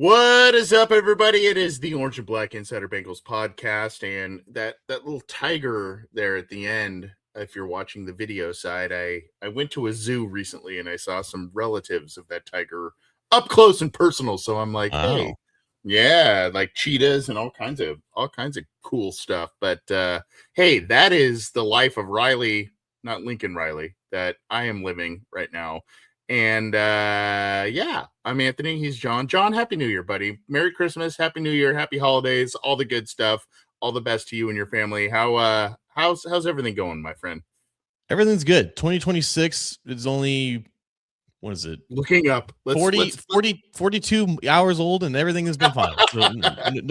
What is up, everybody? It is the Orange and Black Insider Bengals podcast, and that little tiger there at the end, if you're watching the video side, I went to a zoo recently and I saw some relatives of that tiger up close and personal. So I'm like, hey, yeah, like cheetahs and all kinds of cool stuff. But hey, that is the life of Riley, not Lincoln Riley, that I am living right now. And yeah, I'm Anthony. He's John. John, Happy New Year, buddy. Merry Christmas, Happy New Year, Happy Holidays, all the good stuff. All the best to you and your family. How's everything going, my friend? Everything's good. 2026 is only, what is it? Looking up. 42 hours old, and everything has been fine. So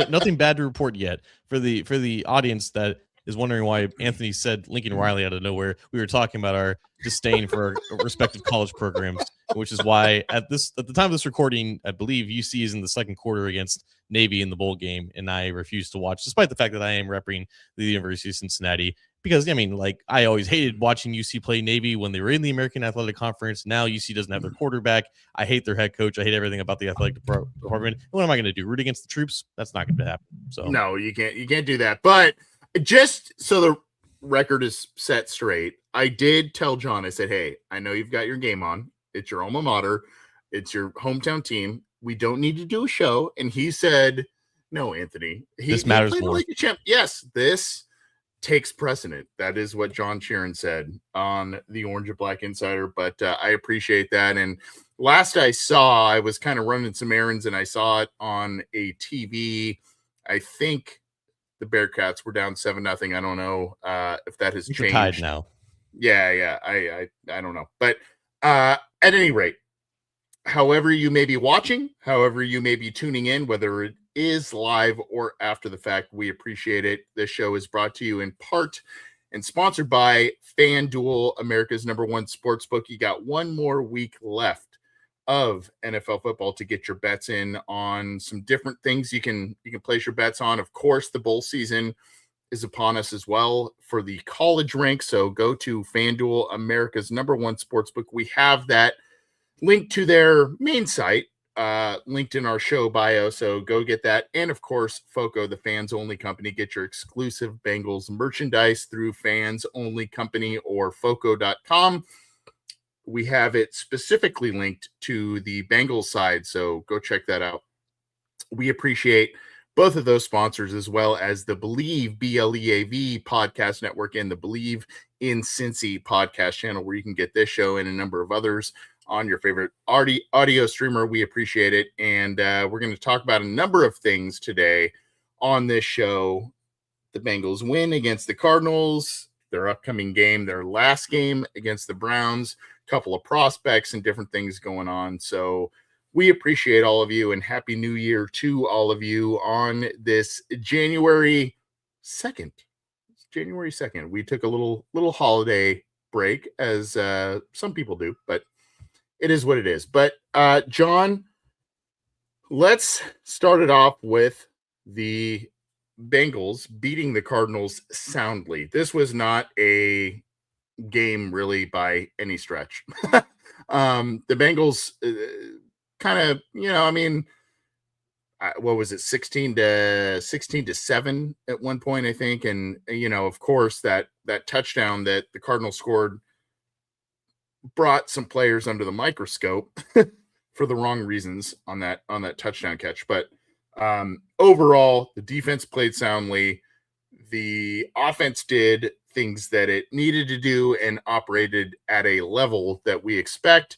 nothing bad to report yet. For the audience that is wondering why Anthony said Lincoln Riley out of nowhere, we were talking about our disdain for our respective college programs, which is why at the time of this recording, I believe UC is in the second quarter against Navy in the bowl game, and I refuse to watch, despite the fact that I am repping the University of Cincinnati. Because, I mean, like, I always hated watching UC play Navy when they were in the American Athletic Conference. Now UC doesn't have their quarterback. I hate their head coach. I hate everything about the athletic department. What am I going to do? Root against the troops? That's not going to happen. So no, you can't do that. But just so the record is set straight, I did tell John, I said, hey, I know you've got your game on. It's your alma mater. It's your hometown team. We don't need to do a show. And he said, no, Anthony. This matters more. Yes, this takes precedent. That is what John Sheeran said on the Orange and Black Insider. But I appreciate that. And last I saw, I was kind of running some errands and I saw it on a TV. I think the Bearcats were down 7-0. I don't know if that has changed. Tied now. Yeah. I don't know. But at any rate, however you may be watching, however you may be tuning in, whether it is live or after the fact, we appreciate it. This show is brought to you in part and sponsored by FanDuel, America's #1 sportsbook. You got one more week left of NFL football to get your bets in on some different things you can place your bets on. Of course, the bowl season is upon us as well for the college rank. So go to FanDuel, America's #1 sportsbook. We have that linked to their main site, linked in our show bio. So go get that. And of course, FOCO, the fans only company. Get your exclusive Bengals merchandise through Fans Only Company or FOCO.com. We have it specifically linked to the Bengals side, so go check that out. We appreciate both of those sponsors, as well as the Believe, BLEAV podcast network and the Believe in Cincy podcast channel, where you can get this show and a number of others on your favorite audio streamer. We appreciate it. And we're going to talk about a number of things today on this show. The Bengals win against the Cardinals, their upcoming game, their last game against the Browns, couple of prospects and different things going on. So we appreciate all of you and Happy New Year to all of you on this January 2nd. January 2nd. We took a little holiday break, as some people do, but it is what it is. But John, let's start it off with the Bengals beating the Cardinals soundly. This was not a game really by any stretch. The Bengals kind of, what was it, 16-7 at one point, I think. And, of course, that touchdown that the Cardinals scored brought some players under the microscope for the wrong reasons on that touchdown catch. But overall, the defense played soundly. The offense did things that it needed to do and operated at a level that we expect.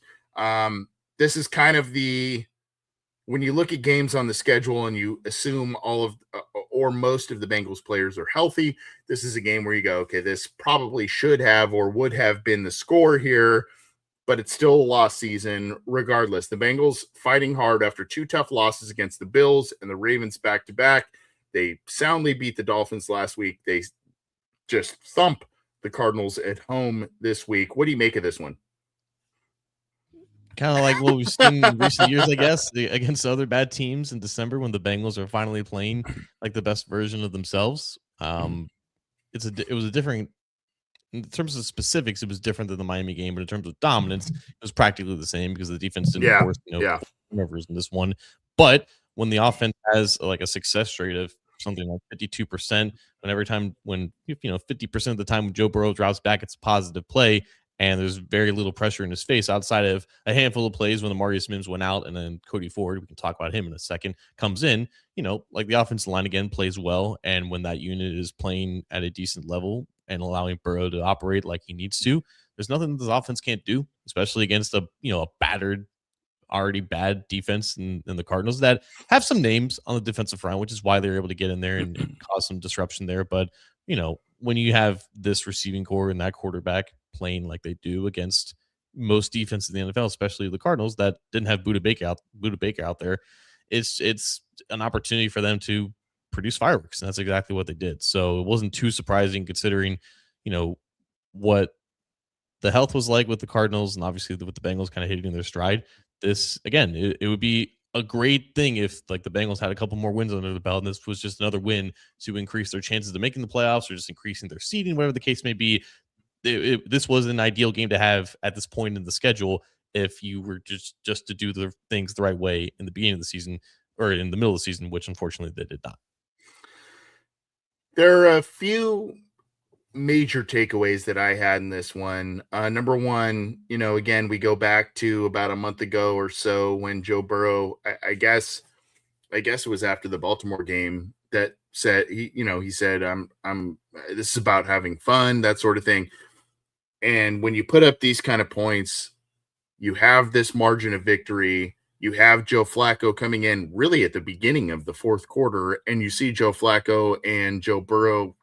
This is kind of when you look at games on the schedule and you assume all of or most of the Bengals players are healthy, this is a game where you go, okay, this probably should have or would have been the score here, but it's still a lost season regardless. The Bengals fighting hard after 2 tough losses against the Bills and the Ravens back to back. They soundly beat the Dolphins last week. They just thump the Cardinals at home this week. What do you make of this one? Kind of like what we've seen in recent years, I guess, against other bad teams in December when the Bengals are finally playing like the best version of themselves. It was a different, in terms of specifics, it was different than the Miami game, but in terms of dominance, it was practically the same because the defense didn't force turnovers in this one. But when the offense has like a success rate of something like 52%, when 50% of the time when Joe Burrow drops back, it's a positive play. And there's very little pressure in his face outside of a handful of plays when the Marius Mims went out and then Cody Ford, we can talk about him in a second, comes in, like the offensive line again plays well. And when that unit is playing at a decent level and allowing Burrow to operate like he needs to, there's nothing that this offense can't do, especially against a battered, already bad defense in the Cardinals that have some names on the defensive front, which is why they're able to get in there and cause some disruption there. But, when you have this receiving core and that quarterback playing like they do against most defenses in the NFL, especially the Cardinals that didn't have Buda Baker out there, it's an opportunity for them to produce fireworks, and that's exactly what they did. So it wasn't too surprising considering, what the health was like with the Cardinals and obviously with the Bengals kind of hitting their stride. This again, it would be a great thing if like the Bengals had a couple more wins under the belt, and this was just another win to increase their chances of making the playoffs or just increasing their seeding, whatever the case may be. This was an ideal game to have at this point in the schedule if you were just to do the things the right way in the beginning of the season or in the middle of the season, which unfortunately they did not. There are a few major takeaways that I had in this one. Number one, again, we go back to about a month ago or so when Joe Burrow, I guess it was after the Baltimore game, that said he said, this is about having fun, that sort of thing. And when you put up these kind of points, you have this margin of victory. You have Joe Flacco coming in really at the beginning of the fourth quarter, and you see Joe Flacco and Joe Burrow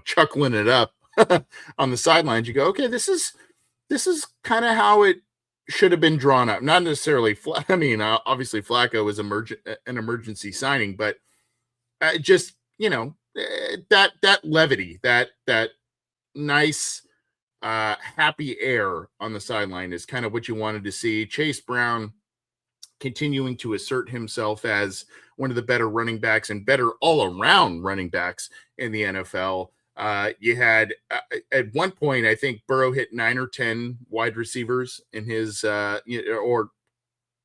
chuckling it up on the sidelines. You go, okay, this is kind of how it should have been drawn up. Not necessarily, obviously Flacco is an emergency signing, but just that levity, that nice happy air on the sideline is kind of what you wanted to see. Chase Brown continuing to assert himself as one of the better running backs and better all-around running backs in the NFL. You had at one point, I think Burrow hit 9 or 10 wide receivers in his or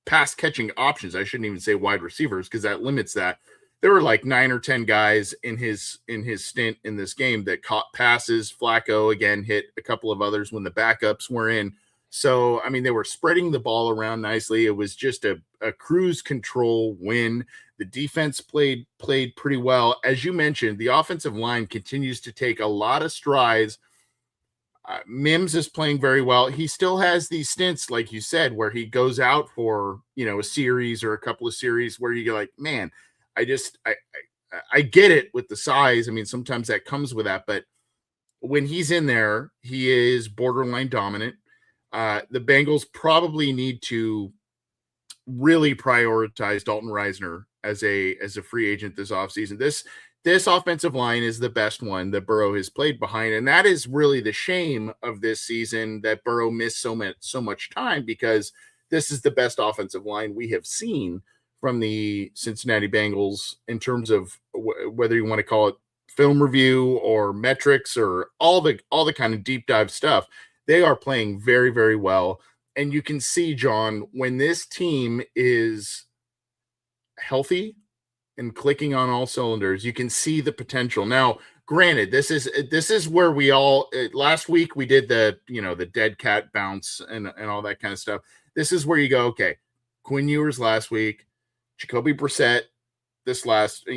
pass catching options. I shouldn't even say wide receivers because that limits that. There were like 9 or 10 guys in his stint in this game that caught passes. Flacco again hit a couple of others when the backups were in. So, they were spreading the ball around nicely. It was just a cruise control win. The defense played pretty well. As you mentioned, the offensive line continues to take a lot of strides. Mims is playing very well. He still has these stints, like you said, where he goes out for, a series or a couple of series where you go like, man, I get it with the size. Sometimes that comes with that, but when he's in there, he is borderline dominant. The Bengals probably need to really prioritize Dalton Reisner as a free agent this offseason. This offensive line is the best one that Burrow has played behind, and that is really the shame of this season that Burrow missed so much time, because this is the best offensive line we have seen from the Cincinnati Bengals in terms of whether you want to call it film review or metrics or all the kind of deep dive stuff. They are playing very, very well. And you can see, John, when this team is healthy and clicking on all cylinders, you can see the potential. Now, granted, this is where we all last week we did the dead cat bounce and all that kind of stuff. This is where you go, okay, Quinn Ewers last week, Jacoby Brissett this last,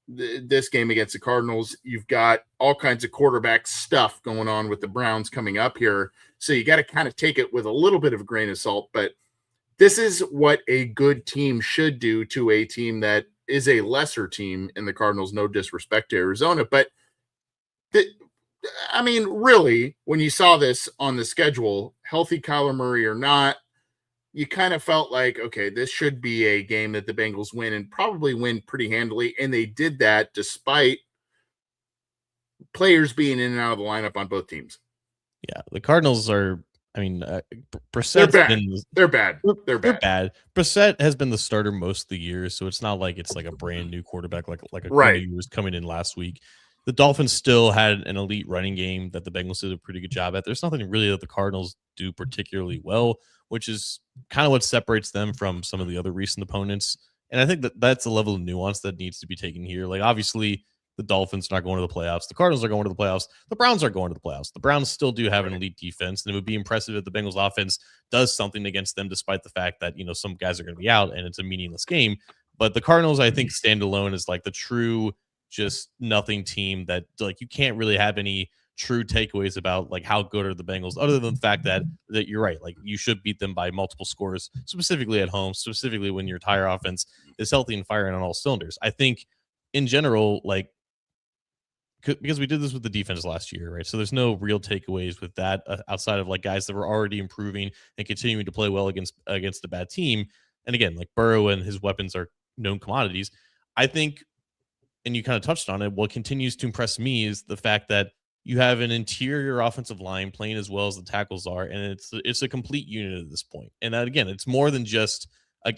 this game against the Cardinals. You've got all kinds of quarterback stuff going on with the Browns coming up here. So you got to kind of take it with a little bit of a grain of salt. But this is what a good team should do to a team that is a lesser team in the Cardinals. No disrespect to Arizona, but I mean, really, when you saw this on the schedule, healthy Kyler Murray or not, you kind of felt like, okay, this should be a game that the Bengals win and probably win pretty handily. And they did that despite players being in and out of the lineup on both teams. Yeah, the Cardinals are, I mean, They're bad. They're bad. They're bad. Brissett has been the starter most of the year, so it's not like it's like a brand new quarterback like a Right. who was coming in last week. The Dolphins still had an elite running game that the Bengals did a pretty good job at. There's nothing really that the Cardinals do particularly well, which is kind of what separates them from some of the other recent opponents. And I think that that's a level of nuance that needs to be taken here. Like, obviously, the Dolphins are not going to the playoffs. The Cardinals are going to the playoffs. The Browns are going to the playoffs. The Browns still do have an elite defense, and it would be impressive if the Bengals offense does something against them, despite the fact that, you know, some guys are going to be out and it's a meaningless game. But the Cardinals, I think, stand alone as like the true just nothing team that, like, you can't really have any true takeaways about like how good are the Bengals, other than the fact that you're right, like you should beat them by multiple scores, specifically at home, specifically when your entire offense is healthy and firing on all cylinders. I think in general, like, because we did this with the defense last year, right? So there's no real takeaways with that outside of like guys that were already improving and continuing to play well against a bad team. And again, like Burrow and his weapons are known commodities. I think, and you kind of touched on it, what continues to impress me is the fact that you have an interior offensive line playing as well as the tackles are, and it's a complete unit at this point. And that, again, it's more than just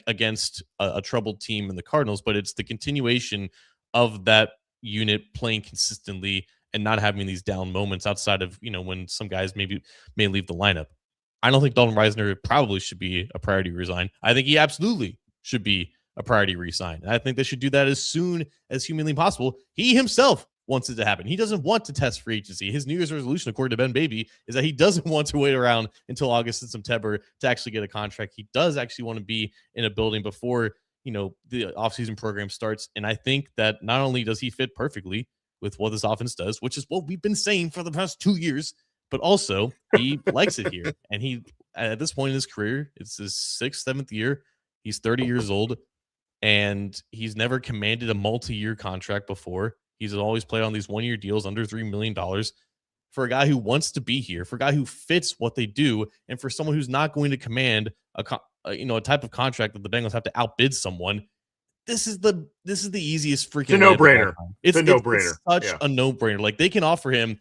against a troubled team in the Cardinals, but it's the continuation of that unit playing consistently and not having these down moments outside of, you know, when some guys may leave the lineup. I don't think Dalton Reisner probably should be a priority resign. I think he absolutely should be a priority resign. And I think they should do that as soon as humanly possible. He himself wants it to happen. He doesn't want to test free agency. His New Year's resolution, according to Ben Baby, is that he doesn't want to wait around until August and September to actually get a contract. He does actually want to be in a building before, you know, the offseason program starts. And I think that not only does he fit perfectly with what this offense does, which is what we've been saying for the past 2 years, but also he likes it here. And he, at this point in his career, it's his 6th, 7th year. He's 30 years old, and he's never commanded a multi-year contract before. He's always played on these one-year deals under $3 million. For a guy who wants to be here, for a guy who fits what they do, and for someone who's not going to command a type of contract that the Bengals have to outbid someone, this is the easiest freaking. It's a no-brainer. It's a no-brainer. It's such a no-brainer. Like, they can offer him,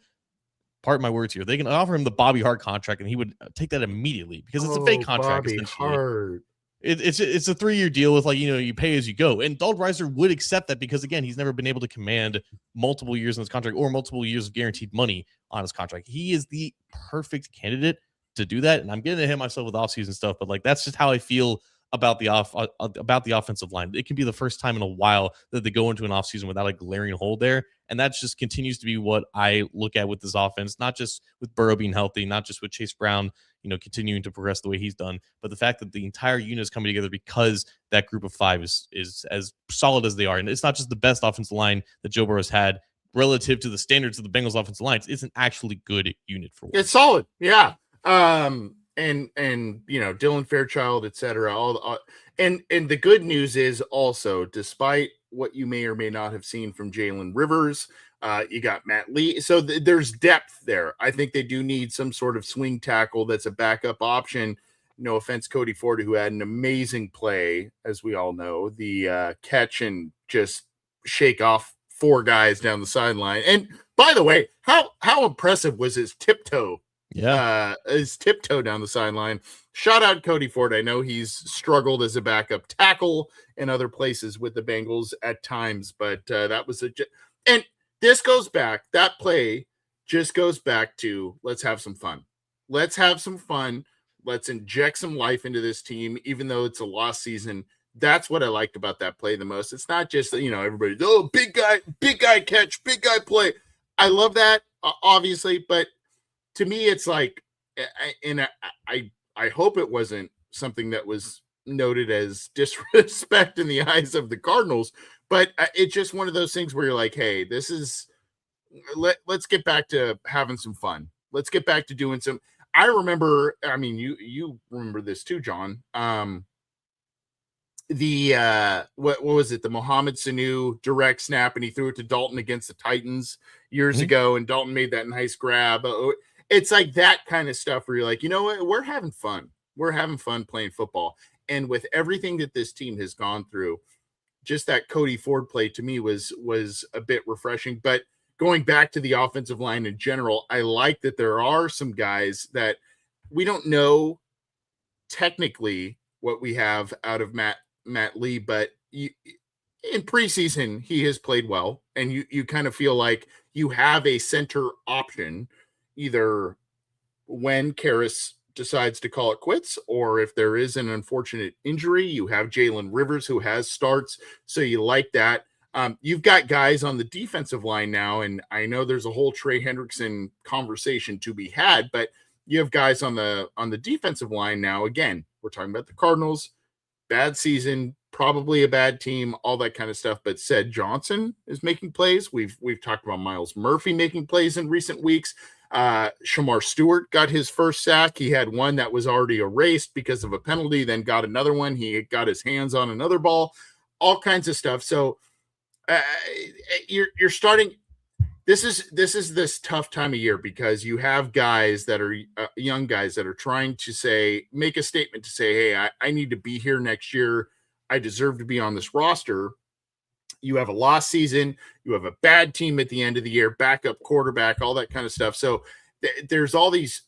pardon my words here, they can offer him the Bobby Hart contract, and he would take that immediately because it's a fake contract. Bobby Hart. It's a 3-year deal with, like, you know, you pay as you go. And Dalton Reisner would accept that because, again, he's never been able to command multiple years in his contract or multiple years of guaranteed money on his contract. He is the perfect candidate to do that. And I'm getting to hit myself with offseason stuff, but like, that's just how I feel about the offensive line. It can be the first time in a while that they go into an offseason without a glaring hole there. And that just continues to be what I look at with this offense, not just with Burrow being healthy, not just with Chase Brown, you know, continuing to progress the way he's done, but the fact that the entire unit is coming together because that group of 5 is as solid as they are. And it's not just the best offensive line that Joe Burrow's had relative to the standards of the Bengals offensive lines. It's an actually good unit for one. It's solid. Yeah. And you know, Dylan Fairchild, etc. And the good news is also, despite what you may or may not have seen from Jalen Rivers, you got Matt Lee. So there's depth there. I think they do need some sort of swing tackle that's a backup option. No offense, Cody Ford, who had an amazing play, as we all know, the catch and just shake off 4 guys down the sideline. And by the way, how impressive was his tiptoe? Yeah, his tiptoe down the sideline. Shout out Cody Ford. I know he's struggled as a backup tackle in other places with the Bengals at times, but that was and this goes back. That play just goes back to, let's have some fun. Let's have some fun. Let's inject some life into this team, even though it's a lost season. That's what I liked about that play the most. It's not just, you know, everybody's, oh, big guy catch, big guy play. I love that, obviously, but to me, it's like, and I hope it wasn't something that was noted as disrespect in the eyes of the Cardinals, But it's just one of those things where you're like, hey, this is let's get back to having some fun. Let's get back to doing some. I remember, I mean, you remember this too, John. The what was it? The Mohamed Sanu direct snap, and he threw it to Dalton against the Titans years ago, and Dalton made that nice grab. It's like that kind of stuff where you're like, you know what? We're having fun. We're having fun playing football. And with everything that this team has gone through, just that Cody Ford play to me was a bit refreshing. But going back to the offensive line in general, I like that there are some guys that we don't know technically what we have out of Matt Lee, but in preseason he has played well, and you kind of feel like you have a center option, either when Karras decides to call it quits, or if there is an unfortunate injury, you have Jalen Rivers who has starts. So you like that. You've got guys on the defensive line now, and I know there's a whole Trey Hendrickson conversation to be had, but you have guys on the defensive line now. Again, we're talking about the Cardinals, bad season, probably a bad team, all that kind of stuff. But Ced Johnson is making plays. We've talked about Myles Murphy making plays in recent weeks. Shamar Stewart got his first sack. He had one that was already erased because of a penalty, then got another one. He got his hands on another ball, all kinds of stuff. So you're starting. This is this tough time of year because you have guys that are young guys that are trying to make a statement to say, hey, I need to be here next year. I deserve to be on this roster. You have a lost season. You have a bad team at the end of the year, backup quarterback, all that kind of stuff. So there's all these,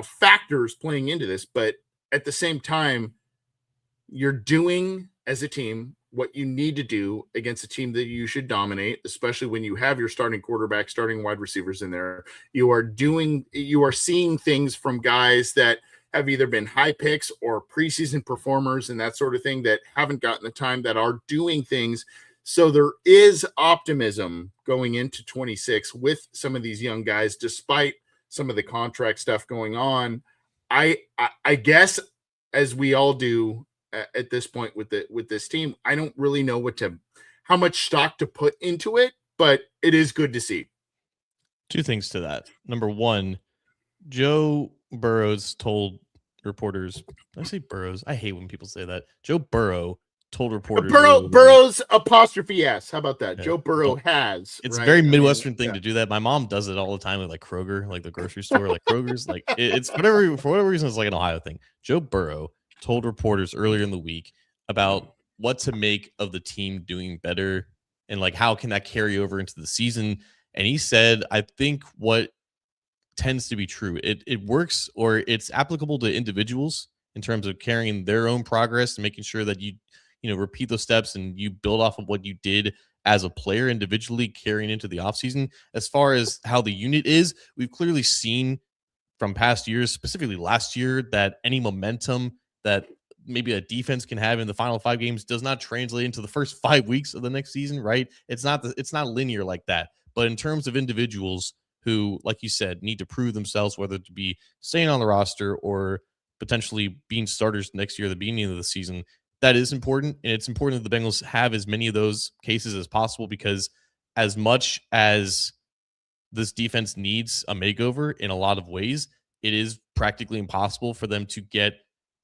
factors playing into this. But at the same time, you're doing as a team what you need to do against a team that you should dominate, especially when you have your starting quarterback, starting wide receivers in there. You are seeing things from guys that have either been high picks or preseason performers and that sort of thing that haven't gotten the time, that are doing things. So there is optimism going into 26 with some of these young guys, despite some of the contract stuff going on. I guess, as we all do at this point with this team, I don't really know how much stock to put into it, but it is good to see. Two things to that. Number one, Joe Burrows told reporters, I say Burrows, I hate when people say that. Joe Burrow told reporters. Burrows apostrophe S. How about that? Yeah, Joe Burrow has. It's right? a very Midwestern thing to do that. My mom does it all the time with like Kroger, like the grocery store, like Kroger's. Like it's for whatever reason, it's like an Ohio thing. Joe Burrow told reporters earlier in the week about what to make of the team doing better and like how can that carry over into the season. And he said, I think what tends to be true, it works, or it's applicable to individuals in terms of carrying their own progress and making sure that you repeat those steps and you build off of what you did as a player individually carrying into the offseason. As far as how the unit is, we've clearly seen from past years, specifically last year, that any momentum that maybe a defense can have in the final 5 games does not translate into the first 5 weeks of the next season, right? It's not linear like that. But in terms of individuals who, like you said, need to prove themselves, whether to be staying on the roster or potentially being starters next year at the beginning of the season, that is important. And it's important that the Bengals have as many of those cases as possible, because as much as this defense needs a makeover in a lot of ways, it is practically impossible for them to get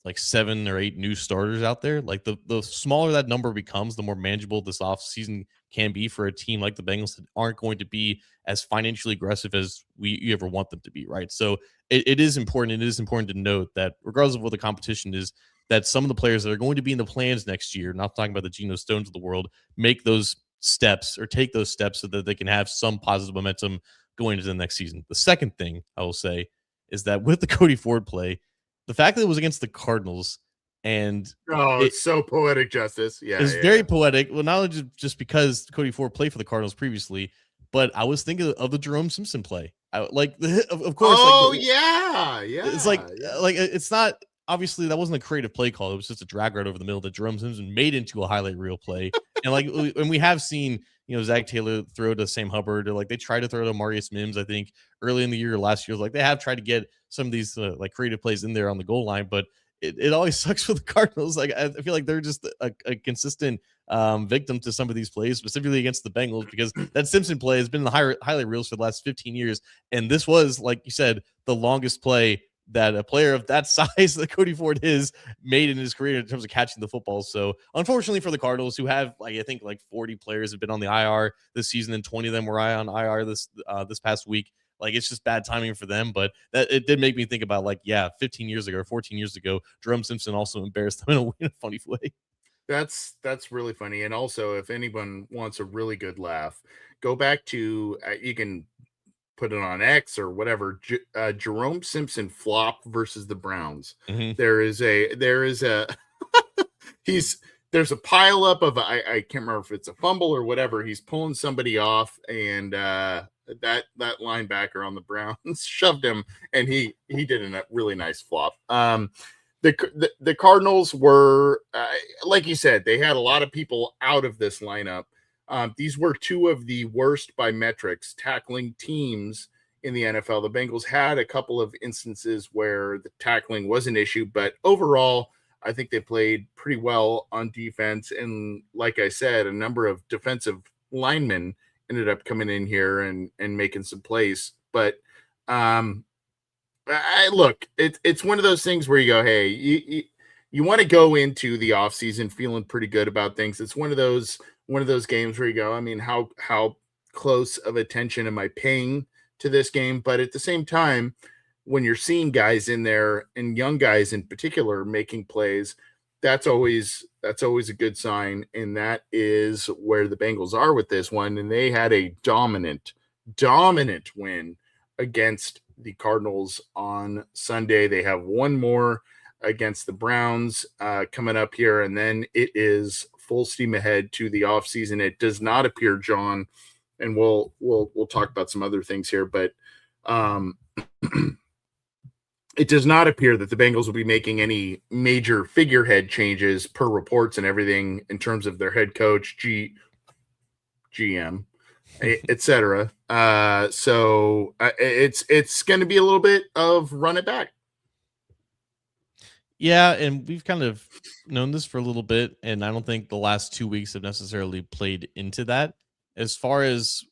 like 7 or 8 new starters out there. Like the smaller that number becomes, the more manageable this offseason can be for a team like the Bengals that aren't going to be as financially aggressive as you ever want them to be, right? So it is important. It is important to note that regardless of what the competition is, that some of the players that are going to be in the plans next year, not talking about the Geno Stones of the world, make those steps or take those steps so that they can have some positive momentum going into the next season. The second thing I will say is that with the Cody Ford play, the fact that it was against the Cardinals, and it's so poetic justice. Yeah, it's very poetic. Well, not only just because Cody Ford played for the Cardinals previously, but I was thinking of the Jerome Simpson play. Of course. Oh, like, yeah. It's like it's not, obviously that wasn't a creative play call. It was just a drag right over the middle that Jerome Simpson made into a highlight reel play. And we have seen, Zach Taylor throw to Sam Hubbard, or like they tried to throw to Marius Mims, I think early in the year, last year. Like they have tried to get some of these like creative plays in there on the goal line, but it always sucks for the Cardinals. Like I feel like they're just a consistent victim to some of these plays, specifically against the Bengals, because that Simpson play has been in the highlight reels for the last 15 years. And this was, like you said, the longest play that a player of that size that Cody Ford is made in his career in terms of catching the football. So unfortunately for the Cardinals, who have I think 40 players have been on the IR this season, and 20 of them were on IR this past week. It's just bad timing for them, but that it did make me think about 15 years ago or 14 years ago, Jerome Simpson also embarrassed them in a funny way. That's really funny. And also, if anyone wants a really good laugh, go back to you can put it on X or whatever. Jerome Simpson flop versus the Browns. Mm-hmm. There is a there's a pile up of I can't remember if it's a fumble or whatever. He's pulling somebody off, and that linebacker on the Browns shoved him, and he did a really nice flop. The Cardinals were, like you said, they had a lot of people out of this lineup. These were two of the worst by metrics tackling teams in the NFL. The Bengals had a couple of instances where the tackling was an issue, but overall, I think they played pretty well on defense. And like I said, a number of defensive linemen ended up coming in here and making some plays. But look, it's one of those things where you go, hey, you want to go into the offseason feeling pretty good about things. It's one of those games where you go, I mean, how close of attention am I paying to this game? But at the same time, when you're seeing guys in there, and young guys in particular, making plays, that's always a good sign. And that is where the Bengals are with this one. And they had a dominant win against the Cardinals on Sunday. They have one more against the Browns coming up here, and then it is full steam ahead to the offseason. It does not appear, John, and we'll talk about some other things here, but it does not appear that the Bengals will be making any major figurehead changes per reports and everything in terms of their head coach, GM, etc. So it's going to be a little bit of run it back. Yeah, and we've kind of known this for a little bit, and I don't think the last 2 weeks have necessarily played into that. As far as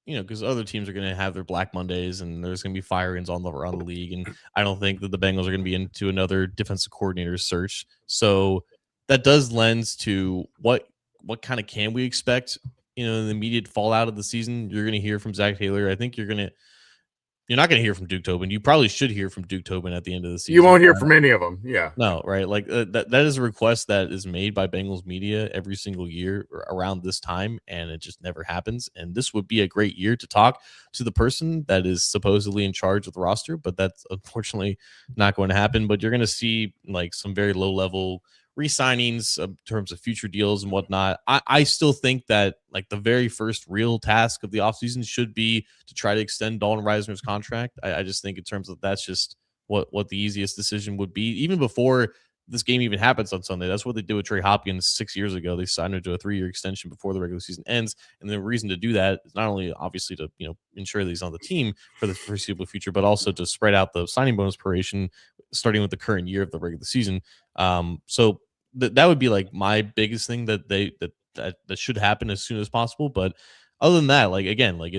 because other teams are going to have their Black Mondays, and there's going to be firings around the league, and I don't think that the Bengals are going to be into another defensive coordinator search. So that does lends to what kind of can we expect, in the immediate fallout of the season. You're going to hear from Zach Taylor. I think you're not going to hear from Duke Tobin. You probably should hear from Duke Tobin at the end of the season. You won't hear from any of them. Yeah. No, right? That is a request that is made by Bengals media every single year around this time, and it just never happens. And this would be a great year to talk to the person that is supposedly in charge of the roster, but that's unfortunately not going to happen. But you're going to see some very low level re-signings in terms of future deals and whatnot. I still think that the very first real task of the offseason should be to try to extend Dalton Reisner's contract. I just think in terms of that's just what the easiest decision would be, even before this game even happens on Sunday. That's what they did with Trey Hopkins 6 years ago. They signed him to a 3-year extension before the regular season ends. And the reason to do that is not only obviously to, ensure that he's on the team for the foreseeable future, but also to spread out the signing bonus proration starting with the current year of the regular season. So that would be my biggest thing that should happen as soon as possible. But other than that,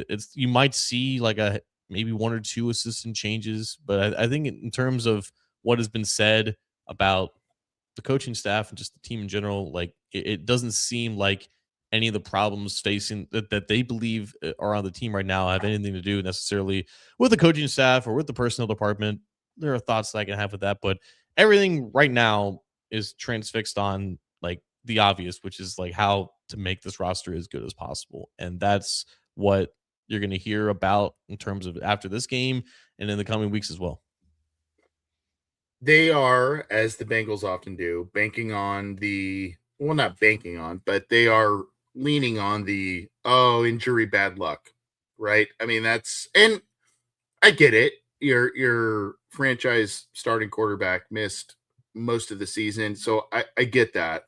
it's you might see a maybe 1 or 2 assistant changes, but I think in terms of what has been said about the coaching staff and just the team in general, it doesn't seem like any of the problems facing that they believe are on the team right now have anything to do necessarily with the coaching staff or with the personnel department. There are thoughts that I can have with that, but everything right now is transfixed on the obvious, which is how to make this roster as good as possible. And that's what you're going to hear about in terms of after this game and in the coming weeks as well. They are, as the Bengals often do, not banking on, but they are leaning on the injury bad luck, right? I mean, and I get it. Your franchise starting quarterback missed most of the season, so I get that.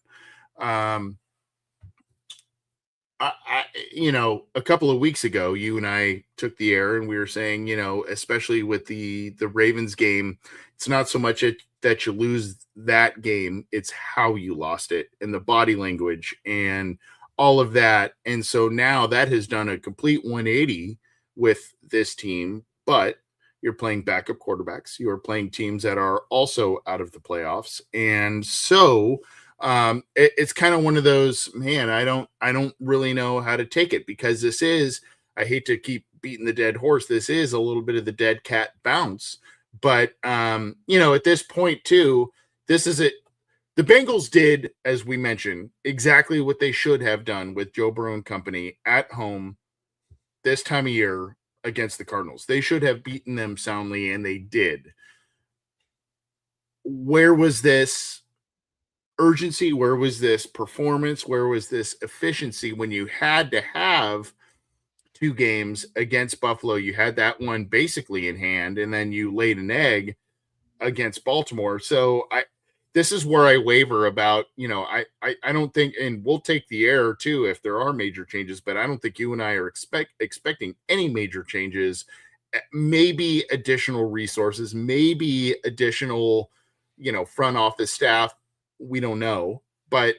A couple of weeks ago, you and I took the air and we were saying, especially with the Ravens game, it's not so much that you lose that game. It's how you lost it and the body language and all of that. And so now that has done a complete 180 with this team, but you're playing backup quarterbacks. You are playing teams that are also out of the playoffs. And so it's kind of one of those, man, I don't really know how to take it, because this is, I hate to keep beating the dead horse. This is a little bit of the dead cat bounce, but at this point too, this is it. The Bengals did, as we mentioned, exactly what they should have done with Joe Burrow and company at home this time of year against the Cardinals. They should have beaten them soundly, and they did. Where was this urgency? Where was this performance? Where was this efficiency when you had to have 2 games against Buffalo? You had that one basically in hand, and then you laid an egg against Baltimore. So this is where I waver about, I don't think, and we'll take the air too if there are major changes, but I don't think you and I are expecting any major changes. Maybe additional resources, maybe additional, front office staff. We don't know, but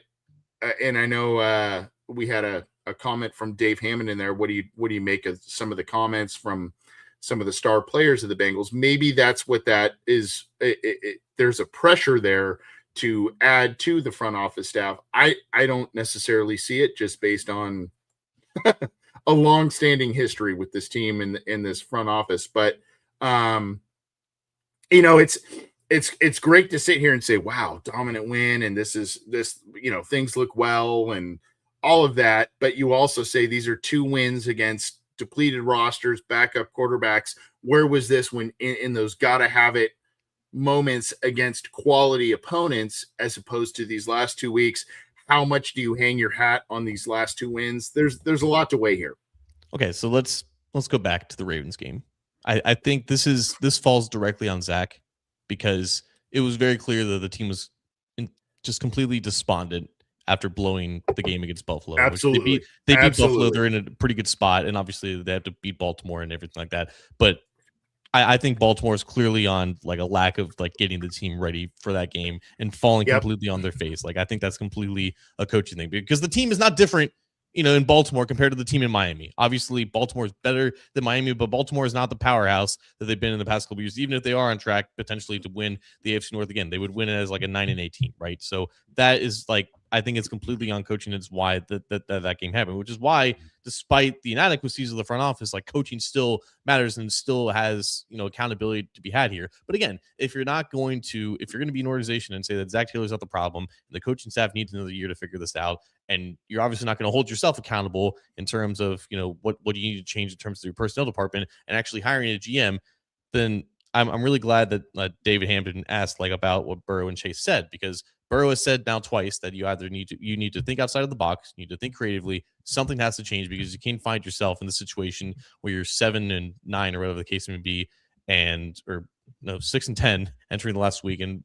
and I know we had a comment from Dave Hammond in there. What do you make of some of the comments from some of the star players of the Bengals? Maybe that's what that is. There's a pressure there to add to the front office staff. I don't necessarily see it, just based on a long-standing history with this team in this front office. But it's great to sit here and say, wow, dominant win, and this things look well and all of that. But you also say these are 2 wins against depleted rosters, backup quarterbacks. Where was this when in those gotta have it moments against quality opponents, as opposed to these last 2 weeks? How much do you hang your hat on these last 2 wins? There's a lot to weigh here. Okay, so let's go back to the Ravens game. I think this falls directly on Zach, because it was very clear that the team was just completely despondent after blowing the game against Buffalo. Absolutely. They beat Buffalo. They're in a pretty good spot, and obviously they have to beat Baltimore and everything like that. But I think Baltimore is clearly on like a lack of like getting the team ready for that game and falling completely on their face. Like, I think that's completely a coaching thing, because the team is not different, in Baltimore compared to the team in Miami. Obviously, Baltimore is better than Miami, but Baltimore is not the powerhouse that they've been in the past couple of years. Even if they are on track potentially to win the AFC North again, they would win it as like a 9-18, right? So that is like, I think it's completely on coaching. It's why that game happened, which is why, despite the inadequacies of the front office, like, coaching still matters and still has, accountability to be had here. But again, if you're going to be an organization and say that Zach Taylor's not the problem, and the coaching staff needs another year to figure this out, and you're obviously not going to hold yourself accountable in terms of, what you need to change in terms of your personnel department and actually hiring a GM, then I'm really glad that David Hampton asked about what Burrow and Chase said, because Burrow has said now twice that you either need to think outside of the box, you need to think creatively. Something has to change, because you can't find yourself in the situation where you're 7-9 or whatever the case may be, or 6-10 entering the last week and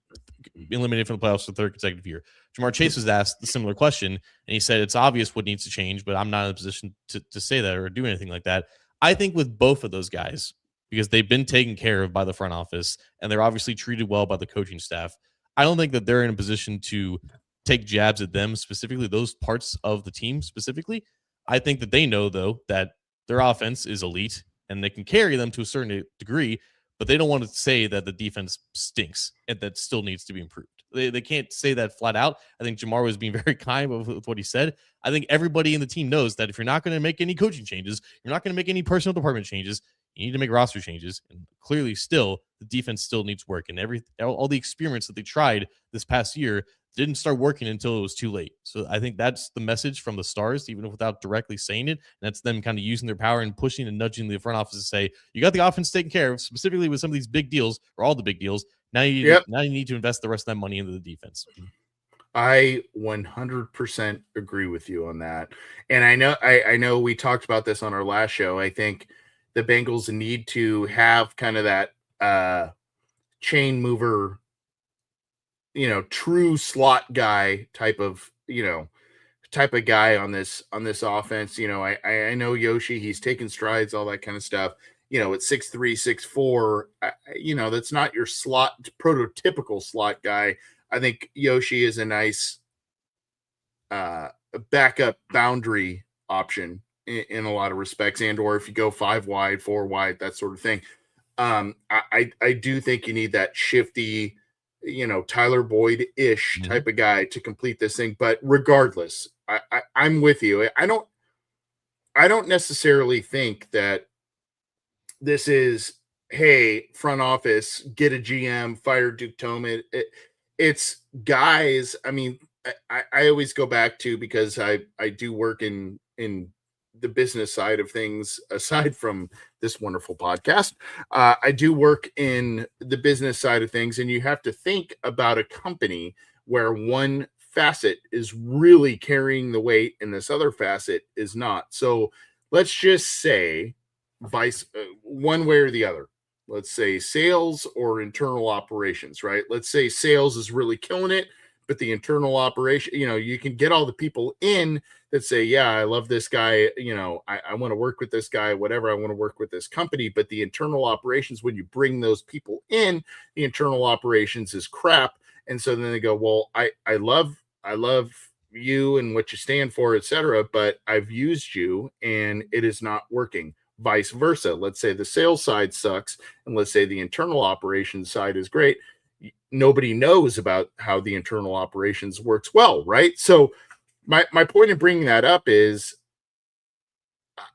eliminated from the playoffs for the 3rd consecutive year. Jamar Chase was asked the similar question, and he said it's obvious what needs to change, but I'm not in a position to say that or do anything like that. I think with both of those guys, because they've been taken care of by the front office and they're obviously treated well by the coaching staff, I don't think that they're in a position to take jabs at them specifically, those parts of the team specifically. I think that they know, though, that their offense is elite and they can carry them to a certain degree, but they don't want to say that the defense stinks and that still needs to be improved. They can't say that flat out. I think Jamar was being very kind with what he said. I think everybody in the team knows that if you're not going to make any coaching changes, you're not going to make any personal department changes, you need to make roster changes. And clearly still, the defense still needs work. And all the experiments that they tried this past year didn't start working until it was too late. So I think that's the message from the Stars, even without directly saying it. And that's them kind of using their power and pushing and nudging the front office to say, you got the offense taken care of, specifically with some of these big deals, or all the big deals. Now you need to invest the rest of that money into the defense. I 100% agree with you on that. And I know we talked about this on our last show. I think the Bengals need to have kind of that chain mover, true slot guy type of guy on this offense. I know Yoshi, he's taking strides, all that kind of stuff. at 6'3", 6'4", that's not your prototypical slot guy. I think Yoshi is a nice backup boundary option in a lot of respects, and or if you go 5 wide, 4 wide, that sort of thing. I do think you need that shifty, Tyler Boyd-ish type of guy to complete this thing. But regardless, I'm with you. I don't necessarily think that this is, hey, front office, get a GM, fire Duke Toma. It's guys. I mean, I always go back to, because I do work in the business side of things aside from this wonderful podcast. I do work in the business side of things, and you have to think about a company where one facet is really carrying the weight and this other facet is not. So let's just say one way or the other. Let's say sales or internal operations, right? Let's say sales is really killing it, but the internal operation, you can get all the people in that say, yeah, I love this guy. I want to work with this guy, whatever. I want to work with this company. But the internal operations, when you bring those people in, the internal operations is crap. And so then they go, well, I love you and what you stand for, etc. But I've used you and it is not working. Vice versa. Let's say the sales side sucks, and let's say the internal operations side is great. Nobody knows about how the internal operations works well, right? So my point in bringing that up is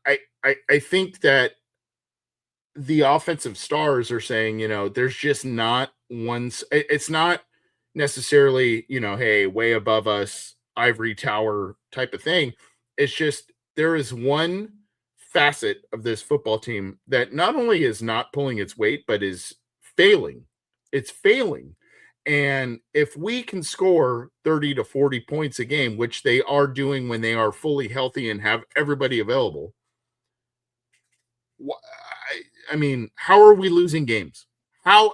I think that the offensive stars are saying, there's just not one. It's not necessarily, hey, way above us, ivory tower type of thing. It's just there is one facet of this football team that not only is not pulling its weight, but is failing. It's failing. And if we can score 30 to 40 points a game, which they are doing when they are fully healthy and have everybody available, I mean, how are we losing games? How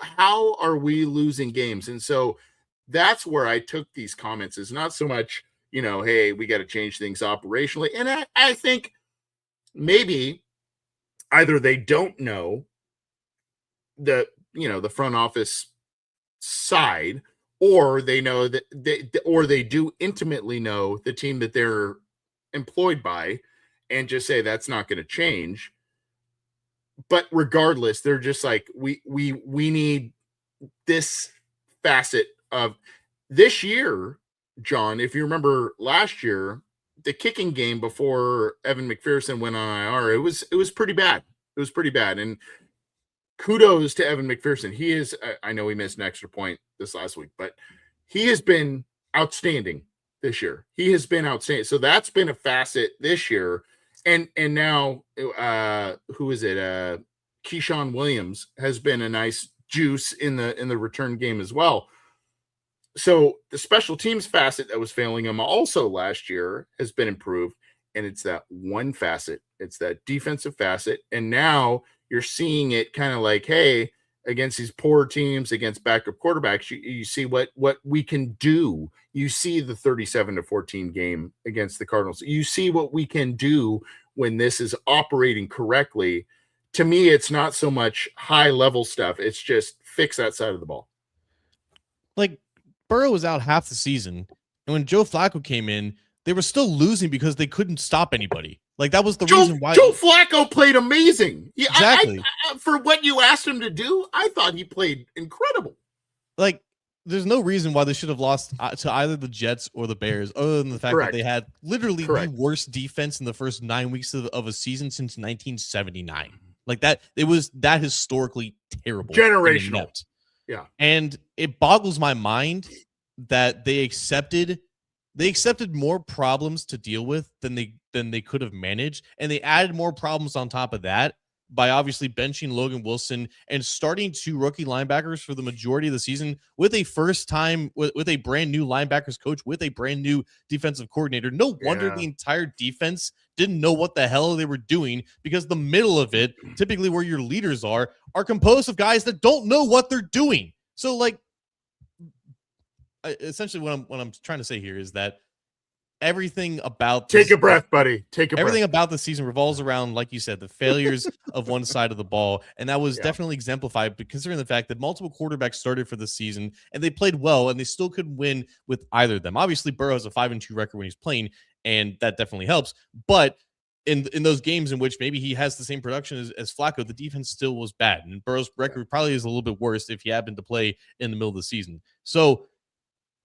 are we losing games? And so that's where I took these comments, is not so much, hey, we got to change things operationally. And I think maybe either they don't know the front office side, or they know that they do intimately know the team that they're employed by, and just say that's not going to change. But regardless, they're just like, we need this facet of this year, John. If you remember last year, the kicking game before Evan McPherson went on IR, it was pretty bad. It was pretty bad. And kudos to Evan McPherson. He is, I know he missed an extra point this last week, but he has been outstanding this year. He has been outstanding. So that's been a facet this year. And now, who is it? Keyshawn Williams has been a nice juice in the return game as well. So the special teams facet that was failing him also last year has been improved, and it's that one facet. It's that defensive facet, and now you're seeing it kind of like, hey, against these poor teams, against backup quarterbacks, you see what we can do. You see the 37-14 game against the Cardinals. You see what we can do when this is operating correctly. To me, it's not so much high level stuff. It's just fix that side of the ball. Like, Burrow was out half the season, and when Joe Flacco came in, they were still losing because they couldn't stop anybody. Like, that was the reason why. Joe Flacco played amazing. Yeah, exactly. For what you asked him to do, I thought he played incredible. Like, there's no reason why they should have lost to either the Jets or the Bears, other than the fact that they had literally the worst defense in the first 9 weeks of a season since 1979. Like that, it was that historically terrible. Generational. Yeah. And it boggles my mind that they accepted more problems to deal with than they could have managed. And they added more problems on top of that by obviously benching Logan Wilson and starting 2 rookie linebackers for the majority of the season with a with a brand new linebackers coach, with a brand new defensive coordinator. No wonder the entire defense didn't know what the hell they were doing, because the middle of it, typically where your leaders are composed of guys that don't know what they're doing. So, like, essentially what I'm trying to say here is that everything about Take this, a breath, buddy. Take a everything breath. about the season revolves around, like you said, the failures of one side of the ball. And that was Yeah. definitely exemplified, but considering the fact that multiple quarterbacks started for the season and they played well and they still couldn't win with either of them. Obviously, Burrow has a 5-2 record when he's playing, and that definitely helps. But in those games in which maybe he has the same production as Flacco, the defense still was bad. And Burrow's record probably is a little bit worse if he happened to play in the middle of the season. So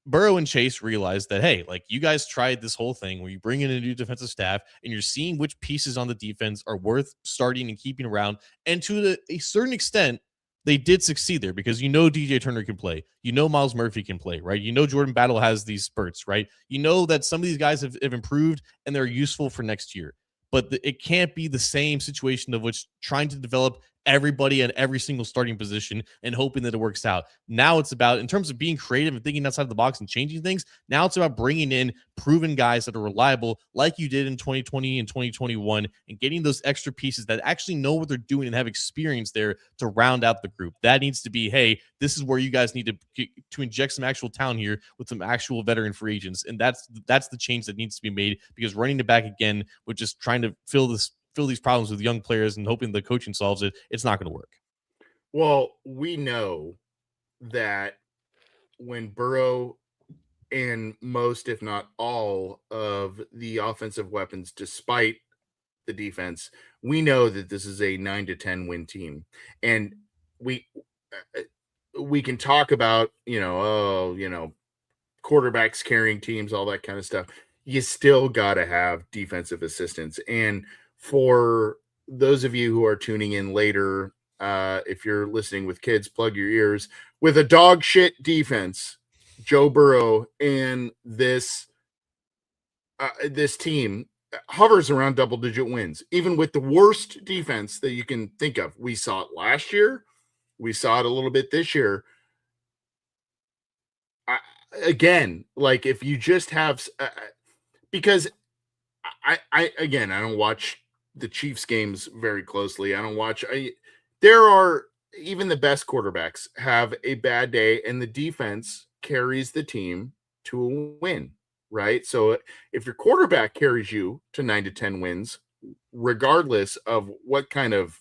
Burrow and Chase realized that, hey, like, you guys tried this whole thing where you bring in a new defensive staff and you're seeing which pieces on the defense are worth starting and keeping around. And to a certain extent, they did succeed there because DJ Turner can play. Miles Murphy can play, right? Jordan Battle has these spurts, right? That some of these guys have improved and they're useful for next year. But it can't be the same situation of which trying to develop everybody at every single starting position and hoping that it works out. Now it's about, in terms of being creative and thinking outside the box and changing things, now it's about bringing in proven guys that are reliable, like you did in 2020 and 2021, and getting those extra pieces that actually know what they're doing and have experience there to round out the group. That needs to be, hey, this is where you guys need to inject some actual talent here with some actual veteran free agents. And that's the change that needs to be made, because running it back again with just trying to fill these problems with young players and hoping the coaching solves it, it's not going to work. Well, we know that when Burrow and most, if not all, of the offensive weapons, despite the defense, we know that this is a 9-10 win team. And we can talk about, quarterbacks carrying teams, all that kind of stuff. You still got to have defensive assistance. And for those of you who are tuning in later, if you're listening with kids, plug your ears. With a dog shit defense, Joe Burrow and this team hovers around double-digit wins, even with the worst defense that you can think of. We saw it last year. We saw it a little bit this year. Again, like, if you just have because I don't watch the Chiefs games very closely. I don't watch. There are, even the best quarterbacks have a bad day, and the defense carries the team to a win, right? So if your quarterback carries you to 9-10 wins, regardless of what kind of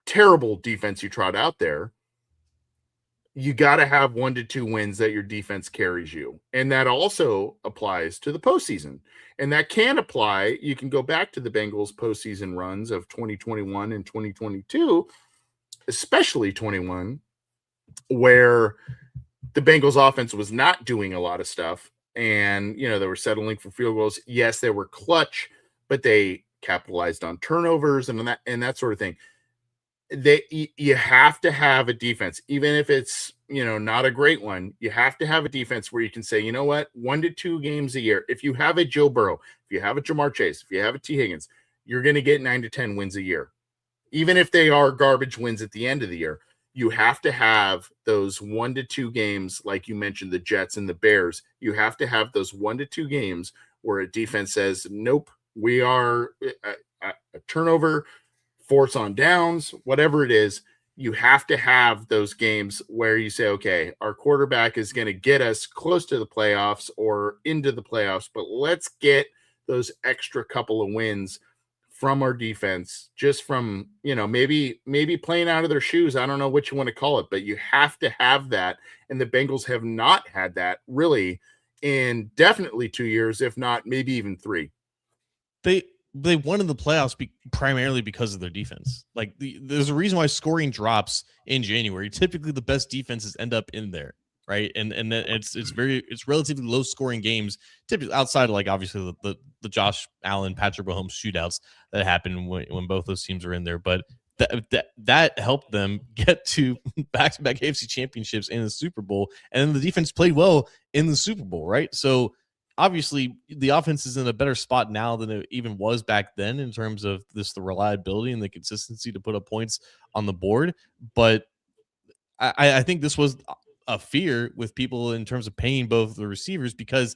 terrible defense you trot out there, you got to have 1-2 wins that your defense carries you. And that also applies to the postseason. And that can apply. You can go back to the Bengals postseason runs of 2021 and 2022, especially 21, where the Bengals offense was not doing a lot of stuff. And, they were settling for field goals. Yes, they were clutch, but they capitalized on turnovers and that sort of thing. You have to have a defense, even if it's not a great one. You have to have a defense where you can say, 1-2 games a year. If you have a Joe Burrow, if you have a Jamar Chase, if you have a T Higgins, you're going to get 9-10 wins a year, even if they are garbage wins at the end of the year. You have to have those 1-2 games, like you mentioned, the Jets and the Bears. You have to have those 1-2 games where a defense says, nope, we are a turnover, force on downs, whatever it is. You have to have those games where you say, okay, our quarterback is going to get us close to the playoffs or into the playoffs, but let's get those extra couple of wins from our defense, just from, maybe playing out of their shoes. I don't know what you want to call it, but you have to have that. And the Bengals have not had that really in definitely 2 years, if not maybe even 3. They won in the playoffs primarily because of their defense. Like, there's a reason why scoring drops in January. Typically, the best defenses end up in there, right? And it's relatively low scoring games, typically outside of, like, obviously the Josh Allen, Patrick Mahomes shootouts that happen when both those teams are in there. But that helped them get to back-to-back AFC championships in the Super Bowl, and then the defense played well in the Super Bowl, right? So obviously the offense is in a better spot now than it even was back then in terms of the reliability and the consistency to put up points on the board. But I think this was a fear with people in terms of paying both the receivers, because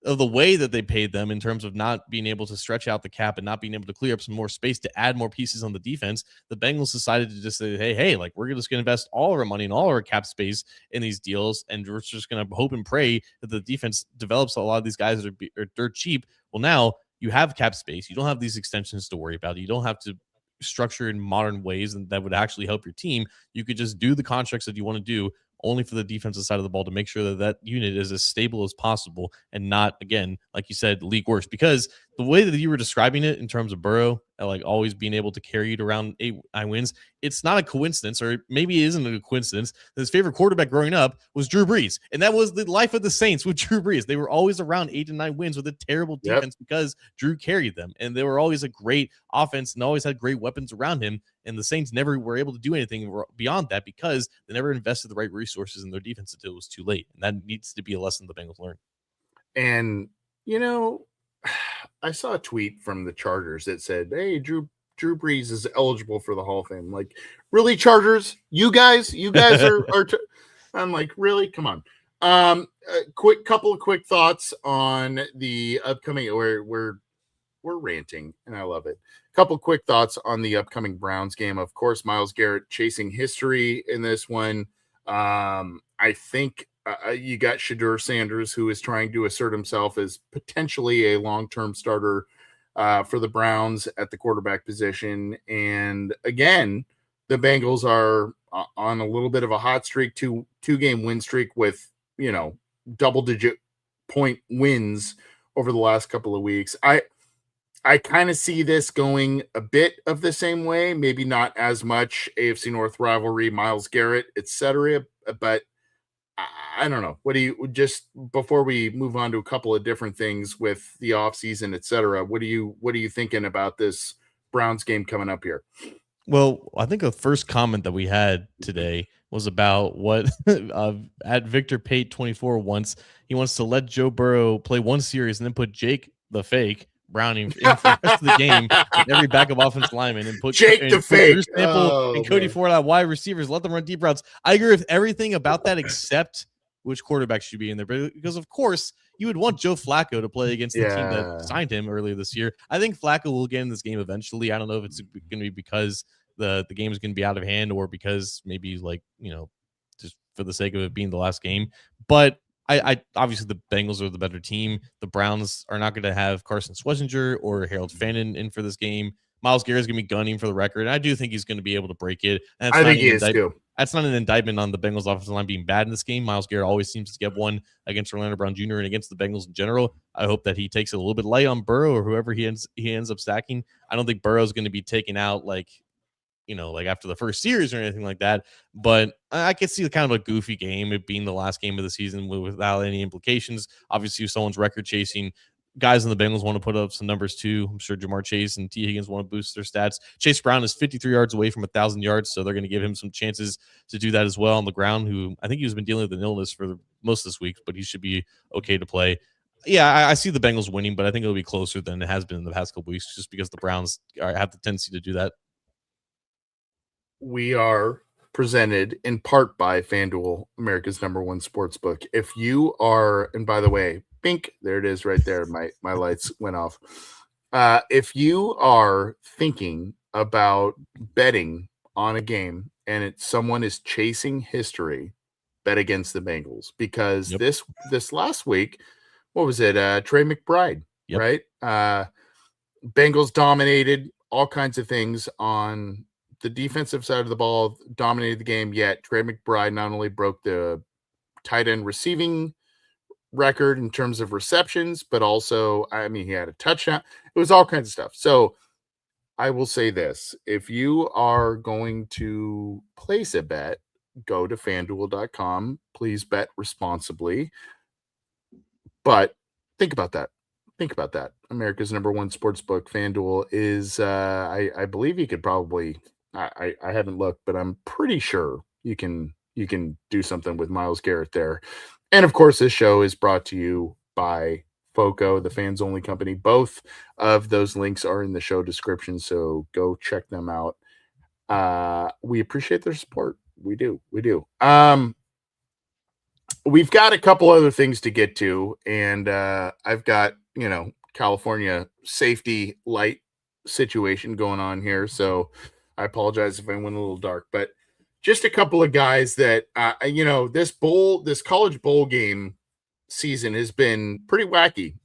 of the way that they paid them in terms of not being able to stretch out the cap and not being able to clear up some more space to add more pieces on the defense, the Bengals decided to just say, hey, like we're just going to invest all our money and all our cap space in these deals, and we're just going to hope and pray that the defense develops a lot of these guys that are dirt cheap. Well, now you have cap space. You don't have these extensions to worry about. You don't have to structure in modern ways and that would actually help your team. You could just do the contracts that you want to do only for the defensive side of the ball to make sure that that unit is as stable as possible and not, again, like you said, league worst. Because the way that you were describing it in terms of Burrow, like always being able to carry it around 8-9 wins, it's not a coincidence, or maybe it isn't a coincidence, that his favorite quarterback growing up was Drew Brees. And that was the life of the Saints with Drew Brees. They were always around 8-9 wins with a terrible defense because Drew carried them. And they were always a great offense and always had great weapons around him. And the Saints never were able to do anything beyond that because they never invested the right resources in their defense until it was too late. And that needs to be a lesson the Bengals learn. And, I saw a tweet from the Chargers that said, hey, Drew Brees is eligible for the Hall of Fame. Like, really, Chargers? You guys are I'm like, really? Come on. A couple of quick thoughts on the upcoming, we're ranting, and I love it. Couple quick thoughts on the upcoming Browns game. Of course, Myles Garrett chasing history in this one. I think you got Shadur Sanders, who is trying to assert himself as potentially a long-term starter for the Browns at the quarterback position. And again, the Bengals are on a little bit of a hot streak, two-game win streak with, double-digit point wins over the last couple of weeks. I kind of see this going a bit of the same way, maybe not as much AFC North rivalry, Myles Garrett, etc. But I don't know. What do you, just before we move on to a couple of different things with the offseason, etc., what are you thinking about this Browns game coming up here? Well, I think the first comment that we had today was about what at Victor Pate 24 wants. He wants to let Joe Burrow play one series and then put Jake the fake Browning in for the rest of the game with every backup offensive lineman and put Jake the fake Drew Sample and Cody Ford out wide receivers. Let them run deep routes. I agree with everything about that except which quarterback should be in there. But because of course you would want Joe Flacco to play against the team that signed him earlier this year. I think Flacco will get in this game eventually. I don't know if it's going to be because the game is going to be out of hand or because maybe just for the sake of it being the last game. But I obviously the Bengals are the better team. The Browns are not going to have Carson Schwarzenegger or Harold Fannin in for this game. Myles Garrett is going to be gunning for the record. And I do think he's going to be able to break it. And I think he is too. That's not an indictment on the Bengals offensive line being bad in this game. Myles Garrett always seems to get one against Orlando Brown Jr. and against the Bengals in general. I hope that he takes it a little bit light on Burrow or whoever he ends up stacking. I don't think Burrow's going to be taken out like after the first series or anything like that. But I could see kind of a goofy game, it being the last game of the season without any implications. Obviously, if someone's record chasing, guys in the Bengals want to put up some numbers too. I'm sure Jamar Chase and T. Higgins want to boost their stats. Chase Brown is 53 yards away from 1,000 yards, so they're going to give him some chances to do that as well on the ground, who I think he's been dealing with an illness for most of this week, but he should be okay to play. Yeah, I see the Bengals winning, but I think it'll be closer than it has been in the past couple weeks just because the Browns have the tendency to do that. We are presented in part by FanDuel, America's #1 sportsbook. If you are, and by the way, bink, there it is right there. My lights went off. If you are thinking about betting on a game and someone is chasing history, bet against the Bengals because this last week, what was it? Trey McBride, right? Bengals dominated all kinds of things on the defensive side of the ball, dominated the game, yet Trey McBride not only broke the tight end receiving record in terms of receptions, but also, he had a touchdown. It was all kinds of stuff. So I will say this. If you are going to place a bet, go to FanDuel.com. Please bet responsibly. But think about that. America's #1 sportsbook, FanDuel, is, I believe you could probably... I haven't looked, but I'm pretty sure you can do something with Myles Garrett there. And of course, this show is brought to you by FOCO, the fans only company. Both of those links are in the show description, so go check them out. We appreciate their support. We do. we've got a couple other things to get to, and I've got California safety light situation going on here, so I apologize if I went a little dark, but just a couple of guys that this college bowl game season has been pretty wacky,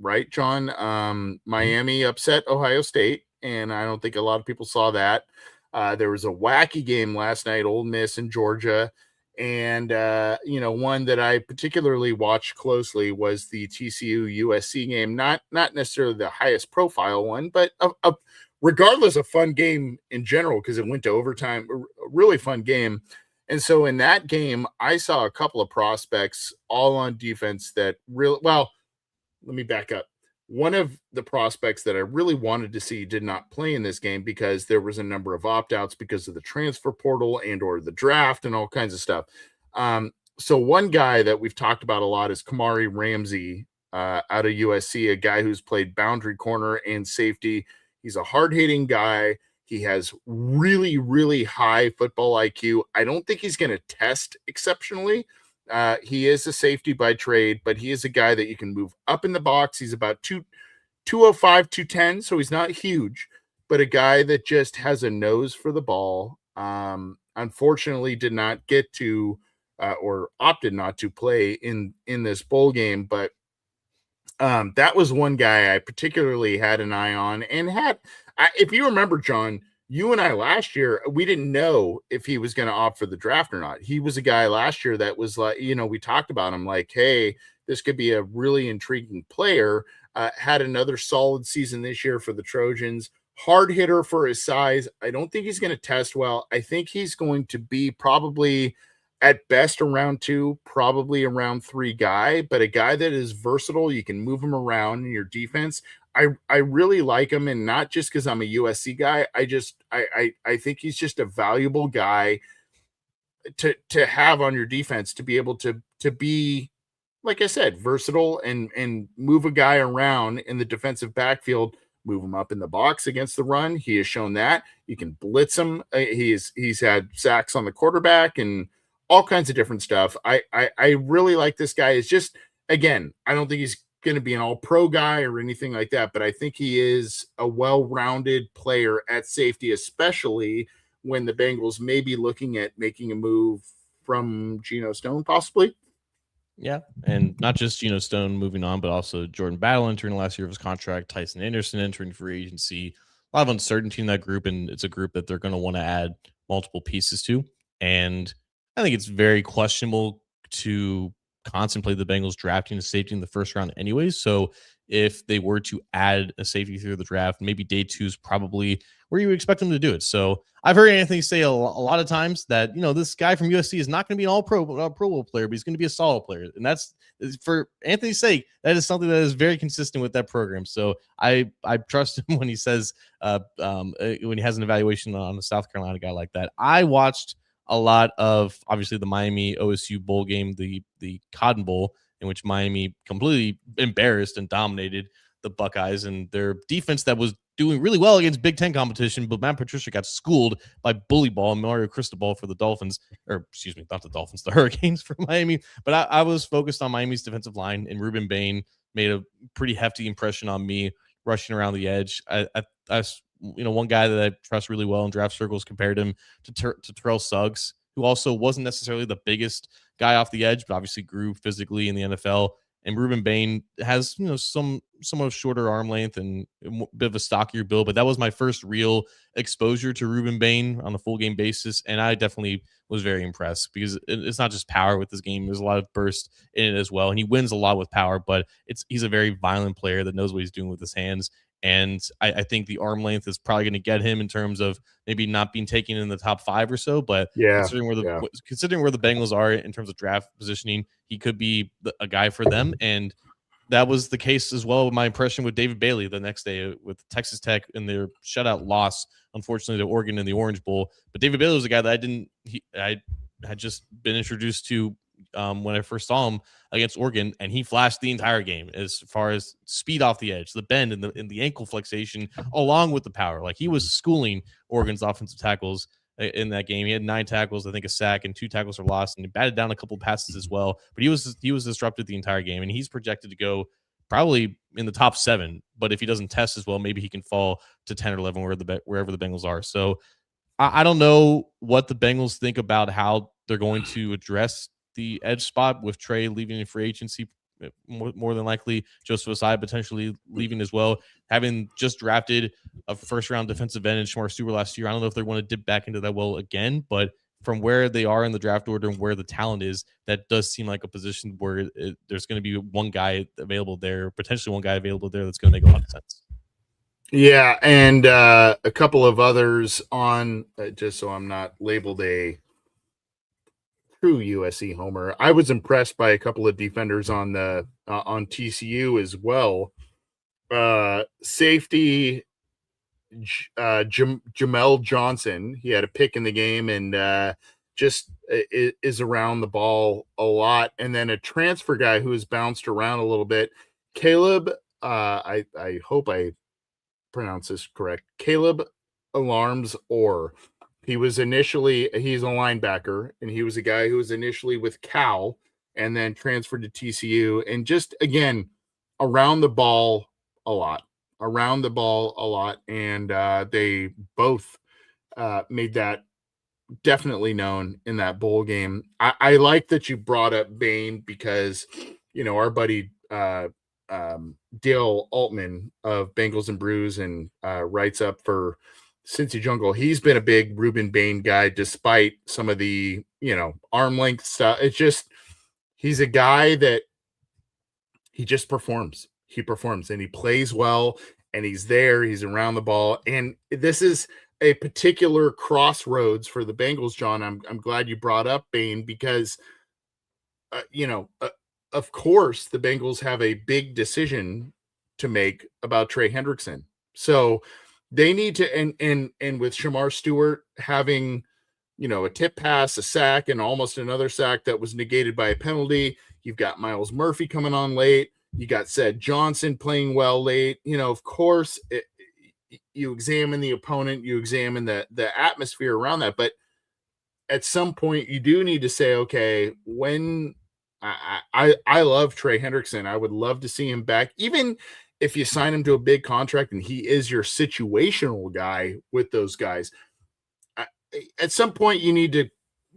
right, John? Miami upset Ohio State, and I don't think a lot of people saw that. There was a wacky game last night, Ole Miss and Georgia. And, one that I particularly watched closely was the TCU USC game. Not necessarily the highest profile one, but regardless, a fun game in general because it went to overtime. A really fun game. And so in that game, I saw a couple of prospects all on defense that really well. Let me back up. One of the prospects that I really wanted to see did not play in this game because there was a number of opt-outs because of the transfer portal and or the draft and all kinds of stuff. So one guy that we've talked about a lot is Kamari Ramsey out of USC, a guy who's played boundary corner and safety. He's a hard-hitting guy. He has really, really high football IQ. I don't think he's going to test exceptionally. He is a safety by trade, but he is a guy that you can move up in the box. He's about 205, 210, so he's not huge, but a guy that just has a nose for the ball. Unfortunately, did not get to or opted not to play in this bowl game, but that was one guy I particularly had an eye on and if you remember, John, you and I last year, we didn't know if he was going to opt for the draft or not. He was a guy last year that was like, we talked about him like, hey, this could be a really intriguing player. Had another solid season this year for the Trojans. Hard hitter for his size. I don't think he's going to test well. I think he's going to be probably at best a round 2, probably a round 3 guy, but a guy that is versatile. You can move him around in your defense. I really like him, and not just because I'm a USC guy. I think he's just a valuable guy to have on your defense, to be able to be, like I said, versatile and move a guy around in the defensive backfield, move him up in the box against the run. He has shown that you can blitz him. He's had sacks on the quarterback and all kinds of different stuff. I really like this guy. It's just, again, I don't think he's going to be an all-pro guy or anything like that, but I think he is a well-rounded player at safety, especially when the Bengals may be looking at making a move from Geno Stone, possibly. Yeah, and not just Geno Stone moving on, but also Jordan Battle entering the last year of his contract, Tyson Anderson entering free agency. A lot of uncertainty in that group, and it's a group that they're going to want to add multiple pieces to. And I think it's very questionable to contemplate the Bengals drafting a safety in the first round anyways. So if they were to add a safety through the draft, maybe day 2 is probably where you would expect them to do it. So I've heard Anthony say a lot of times that, this guy from USC is not going to be an all-pro Bowl player, but he's going to be a solid player. And that's, for Anthony's sake, that is something that is very consistent with that program. So I trust him when he says, when he has an evaluation on a South Carolina guy like that. I watched a lot of, obviously, the Miami OSU bowl game, the Cotton Bowl, in which Miami completely embarrassed and dominated the Buckeyes and their defense that was doing really well against Big Ten competition, but Matt Patricia got schooled by bully ball and Mario Cristobal for the Dolphins, or excuse me, not the Dolphins, the Hurricanes for Miami. But I was focused on Miami's defensive line, and Ruben Bain made a pretty hefty impression on me rushing around the edge. One guy that I trust really well in draft circles compared him to Terrell Suggs, who also wasn't necessarily the biggest guy off the edge, but obviously grew physically in the NFL. And Ruben Bain has, somewhat shorter arm length and a bit of a stockier build, but that was my first real exposure to Ruben Bain on a full game basis. And I definitely was very impressed because it's not just power with this game. There's a lot of burst in it as well. And he wins a lot with power, but he's a very violent player that knows what he's doing with his hands. And I think the arm length is probably going to get him in terms of maybe not being taken in the top 5 or so. But considering where the Bengals are in terms of draft positioning, he could be a guy for them. And that was the case as well with my impression with David Bailey the next day with Texas Tech in their shutout loss, unfortunately, to Oregon in the Orange Bowl. But David Bailey was a guy that I had just been introduced to when I first saw him against Oregon, and he flashed the entire game as far as speed off the edge, the bend in the ankle flexation, along with the power. Like, he was schooling Oregon's offensive tackles in that game. He had 9 tackles, I think a sack, and 2 tackles for loss, and he batted down a couple passes as well. But he was disrupted the entire game, and he's projected to go probably in the top 7. But if he doesn't test as well, maybe he can fall to 10 or 11 wherever the Bengals are. So I don't know what the Bengals think about how they're going to address the edge spot with Trey leaving in free agency. More than likely, Joseph Osai potentially leaving as well. Having just drafted a first-round defensive end in Shamar Stewart last year, I don't know if they want to dip back into that well again, but from where they are in the draft order and where the talent is, that does seem like a position where there's going to be one guy available there, potentially one guy available there that's going to make a lot of sense. Yeah, and a couple of others on, just so I'm not labeled a true USC homer. I was impressed by a couple of defenders on the on TCU as well. Safety Jamel Johnson, he had a pick in the game and just is around the ball a lot. And then a transfer guy who has bounced around a little bit, Caleb. I hope I pronounce this correct. Caleb Alarms Orr. He's a linebacker, and he was a guy who was initially with Cal and then transferred to TCU, and just again around the ball a lot. And they both made that definitely known in that bowl game. I like that you brought up Bain because, our buddy Dale Altman of Bengals and Brews and writes up for Cincy Jungle. He's been a big Ruben Bain guy despite some of the, arm length stuff. It's just, he's a guy that he just performs. He performs and he plays well and he's there. He's around the ball. And this is a particular crossroads for the Bengals, John. I'm glad you brought up Bain because, of course, the Bengals have a big decision to make about Trey Hendrickson. So they need to, and with Shamar Stewart having, a tip pass, a sack, and almost another sack that was negated by a penalty. You've got Miles Murphy coming on late. You got Ced Johnson playing well late. Of course, you examine the opponent, you examine the atmosphere around that. But at some point, you do need to say, okay, when I love Trey Hendrickson. I would love to see him back, even if you sign him to a big contract and he is your situational guy with those guys. At some point, you need to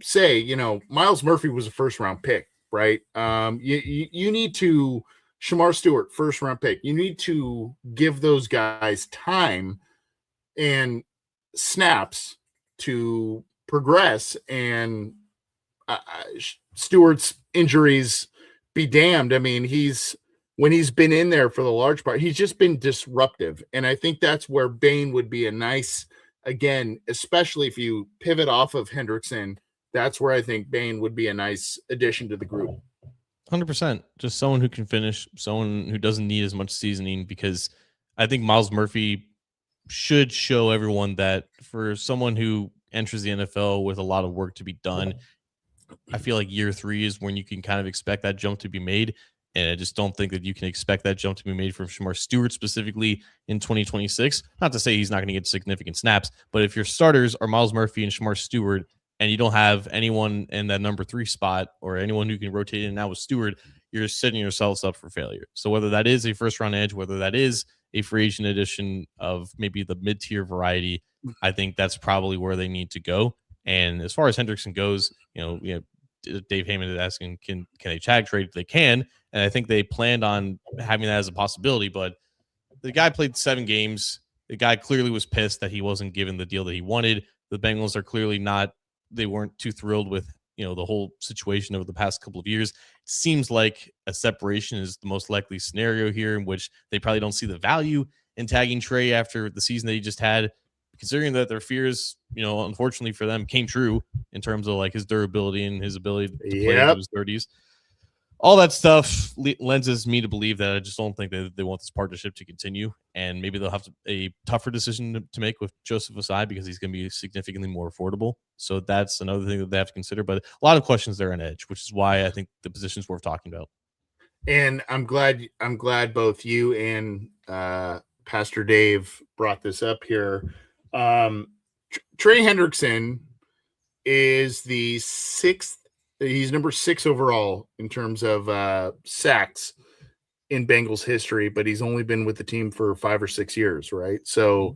say, Miles Murphy was a first-round pick, right? You need to Shamar Stewart, first-round pick. You need to give those guys time and snaps to progress, and Stewart's injuries be damned. I mean, when he's been in there for the large part, he's just been disruptive. And I think that's where Bain would be a nice, again, especially if you pivot off of Hendrickson, that's where I think Bain would be a nice addition to the group. 100%. Just someone who can finish, someone who doesn't need as much seasoning, because I think Miles Murphy should show everyone that for someone who enters the NFL with a lot of work to be done, I feel like year 3 is when you can kind of expect that jump to be made. And I just don't think that you can expect that jump to be made from Shamar Stewart specifically in 2026. Not to say he's not going to get significant snaps, but if your starters are Miles Murphy and Shamar Stewart, and you don't have anyone in that number 3 spot or anyone who can rotate in and out with Stewart, you're setting yourselves up for failure. So whether that is a first-round edge, whether that is a free agent edition of maybe the mid-tier variety, I think that's probably where they need to go. And as far as Hendrickson goes, Dave Heyman is asking, can they tag trade? They can, and I think they planned on having that as a possibility. But the guy played 7 games. The guy clearly was pissed that he wasn't given the deal that he wanted. The Bengals are clearly not. They weren't too thrilled with the whole situation over the past couple of years. It seems like a separation is the most likely scenario here, in which they probably don't see the value in tagging Trey after the season that he just had, considering that their fears, unfortunately for them, came true in terms of like his durability and his ability to play into his 30s. All that stuff lenses me to believe that I just don't think that they want this partnership to continue, and maybe they'll have a tougher decision to make with Joseph Osai because he's going to be significantly more affordable. So that's another thing that they have to consider. But a lot of questions there on edge, which is why I think the position's worth talking about. And I'm glad both you and Pastor Dave brought this up here. Trey Hendrickson is the sixth. He's number 6 overall in terms of sacks in Bengals history, but he's only been with the team for 5 or 6 years, right? So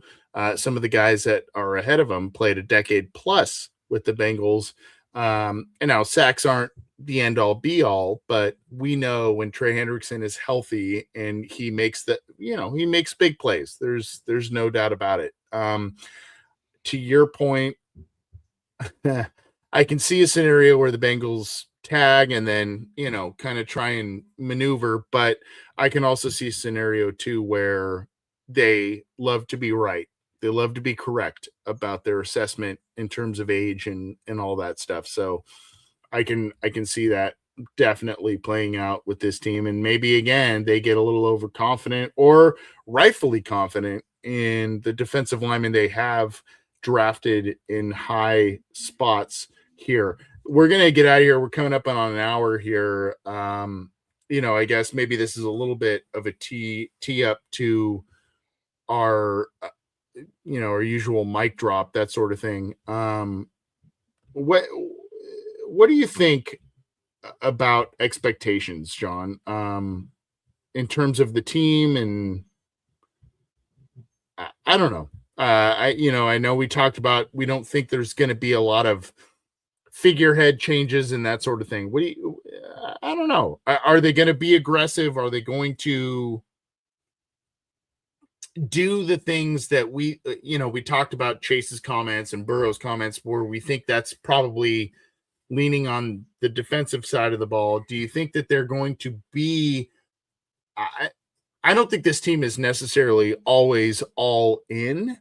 some of the guys that are ahead of him played a decade plus with the Bengals. And now sacks aren't the end all be all, but we know when Trey Hendrickson is healthy and he makes he makes big plays. There's no doubt about it. To your point, I can see a scenario where the Bengals tag and then, kind of try and maneuver, but I can also see a scenario too where they love to be right. They love to be correct about their assessment in terms of age and all that stuff. So I can see that definitely playing out with this team. And maybe again they get a little overconfident or rightfully confident in the defensive linemen they have drafted in high spots here. We're gonna get out of here. We're coming up on an hour here. I guess maybe this is a little bit of a tee up to our our usual mic drop, that sort of thing. What do you think about expectations, John? In terms of the team, and I don't know. I know we talked about we don't think there's going to be a lot of figurehead changes and that sort of thing. I don't know. Are they going to be aggressive? Are they going to do the things that we talked about Chase's comments and Burrow's comments where we think that's probably leaning on the defensive side of the ball? Do you think that they're going to be I don't think this team is necessarily always all in,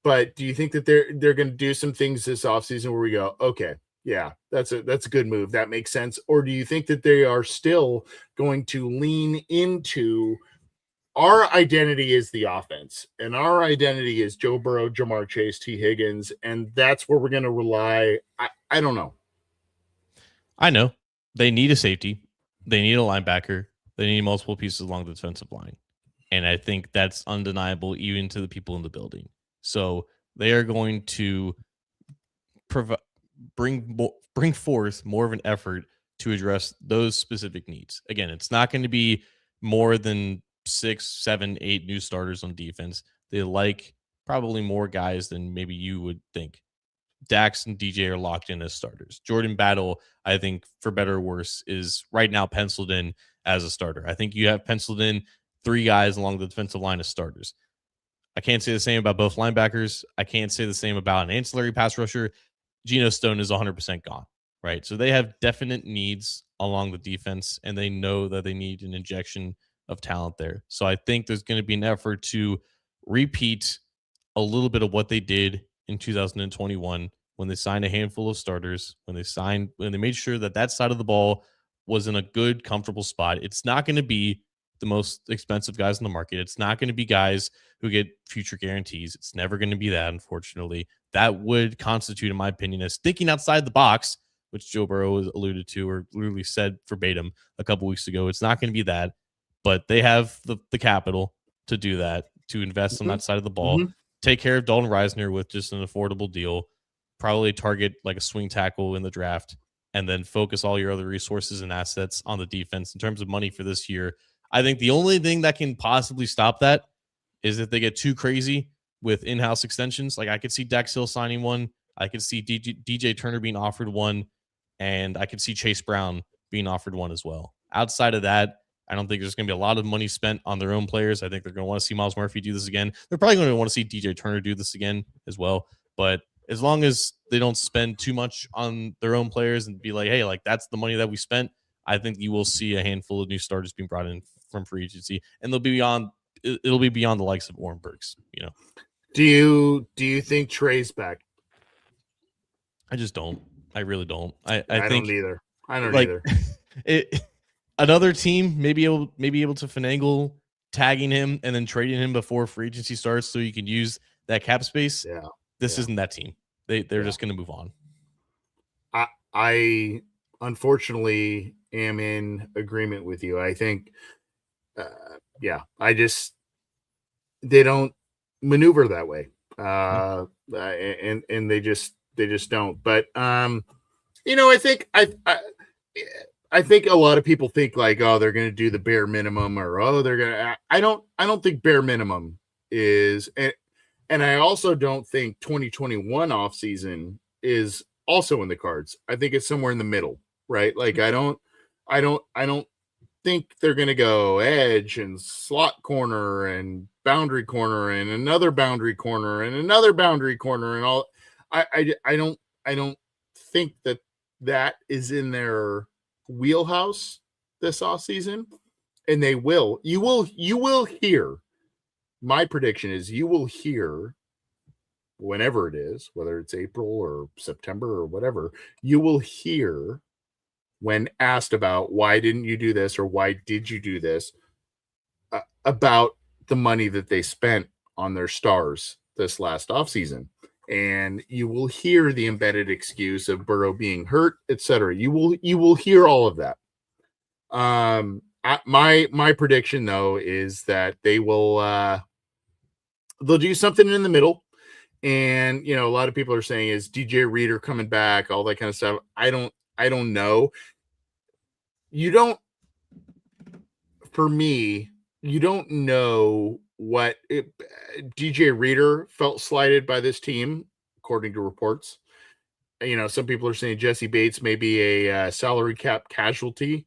but do you think that they're going to do some things this offseason where we go, okay, yeah, that's a good move. That makes sense. Or do you think that they are still going to lean into our identity is the offense, and our identity is Joe Burrow, Jamar Chase, T. Higgins, and that's where we're going to rely? I don't know. I know. They need a safety. They need a linebacker. They need multiple pieces along the defensive line. And I think that's undeniable even to the people in the building. So they are going to bring forth more of an effort to address those specific needs. Again, it's not going to be more than 6, 7, 8 new starters on defense. They like probably more guys than maybe you would think. Dax and DJ are locked in as starters. Jordan Battle, I think, for better or worse, is right now penciled in as a starter. I think you have penciled in 3 guys along the defensive line as starters. I can't say the same about both linebackers. I can't say the same about an ancillary pass rusher. Geno Stone is 100% gone, right? So they have definite needs along the defense, and they know that they need an injection of talent there. So I think there's going to be an effort to repeat a little bit of what they did in 2021 when they signed a handful of starters, when they made sure that side of the ball was in a good, comfortable spot. It's not going to be the most expensive guys in the market. It's not going to be guys who get future guarantees. It's never going to be that, unfortunately. That would constitute, in my opinion, as thinking outside the box, which Joe Burrow alluded to or literally said verbatim a couple weeks ago. It's not going to be that, but they have the capital to do that, to invest on that side of the ball. Take care of Dalton Reisner with just an affordable deal, probably target like a swing tackle in the draft, and then focus all your other resources and assets on the defense in terms of money for this year. I think the only thing that can possibly stop that is if they get too crazy with in-house extensions. Like I could see Dax Hill signing one. I could see DJ Turner being offered one, and I could see Chase Brown being offered one as well. Outside of that, I don't think there's going to be a lot of money spent on their own players. I think they're going to want to see Myles Murphy do this again. They're probably going to want to see DJ Turner do this again as well. But as long as they don't spend too much on their own players and be like, hey, like that's the money that we spent, I think you will see a handful of new starters being brought in from free agency, and it'll be beyond the likes of Oren Burks. Do you think Trey's back? I just don't. I really don't. I think don't either. I don't either. Another team may be able to finagle tagging him and then trading him before free agency starts so you can use that cap space. Yeah. This isn't that team. They're just going to move on. I unfortunately am in agreement with you. I think, they don't maneuver that way. And they just don't. But I think I think a lot of people think like, oh, they're going to do the bare minimum, or oh, they're going to. I don't think bare minimum is, and I also don't think 2021 offseason is also in the cards. I think it's somewhere in the middle, right? Like I don't think they're going to go edge and slot corner and boundary corner and another boundary corner and another boundary corner and all. I don't think that is in their wheelhouse this offseason, and they will. You will hear. My prediction is you will hear whenever it is, whether it's April or September or whatever, you will hear when asked about why didn't you do this or why did you do this, about the money that they spent on their stars this last offseason. And you will hear the embedded excuse of Burrow being hurt, etc. You will hear all of that. My prediction though is that they'll do something in the middle. And a lot of people are saying, is DJ Reader coming back, all that kind of stuff. I don't know. For me, you don't know what DJ Reader felt slighted by this team, according to reports. Some people are saying Jesse Bates may be a salary cap casualty.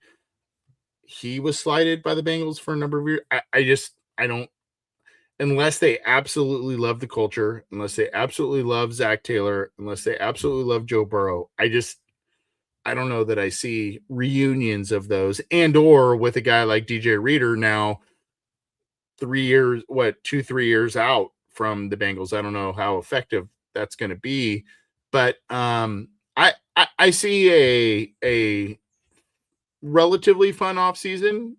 He was slighted by the Bengals for a number of years. I don't, unless they absolutely love the culture, unless they absolutely love Zach Taylor, unless they absolutely love Joe Burrow. I don't know that I see reunions of those, and or with a guy like DJ Reader now 3 years, 2-3 years out from the Bengals. I don't know how effective that's going to be, but I see a relatively fun offseason,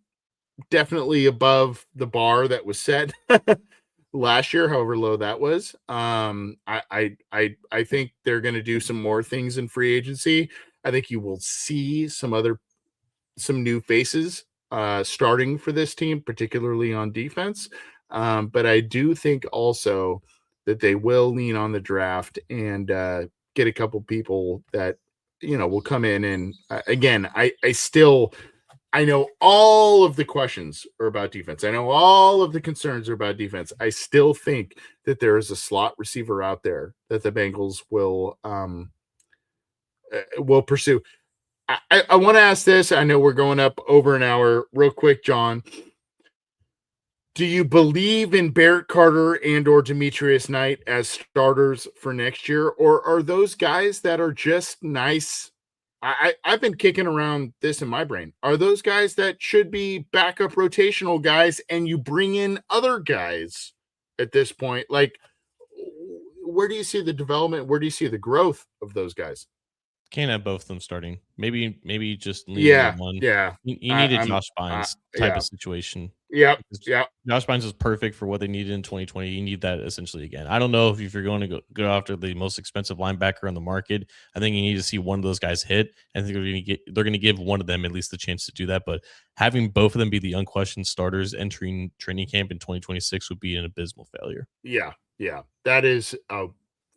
definitely above the bar that was set last year, however low that was. I think they're going to do some more things in free agency. I think you will see some new faces starting for this team, particularly on defense. But I do think also that they will lean on the draft and get a couple people that will come in. And again, I know all of the questions are about defense. I know all of the concerns are about defense. I still think that there is a slot receiver out there that the Bengals will pursue. I want to ask this. I know we're going up over an hour. Real quick, John. Do you believe in Barrett Carter and or Demetrius Knight as starters for next year? Or are those guys that are just nice? I've been kicking around this in my brain. Are those guys that should be backup rotational guys and you bring in other guys at this point? Like, where do you see the development? Where do you see the growth of those guys? Can't have both of them starting. Maybe just lean on one. Yeah. You need a Josh Bynes type of situation. Yeah. Josh Bynes is perfect for what they needed in 2020. You need that essentially again. I don't know if you're going to go after the most expensive linebacker on the market. I think you need to see one of those guys hit. I think they're going to give one of them at least the chance to do that. But having both of them be the unquestioned starters entering training camp in 2026 would be an abysmal failure. Yeah. That is a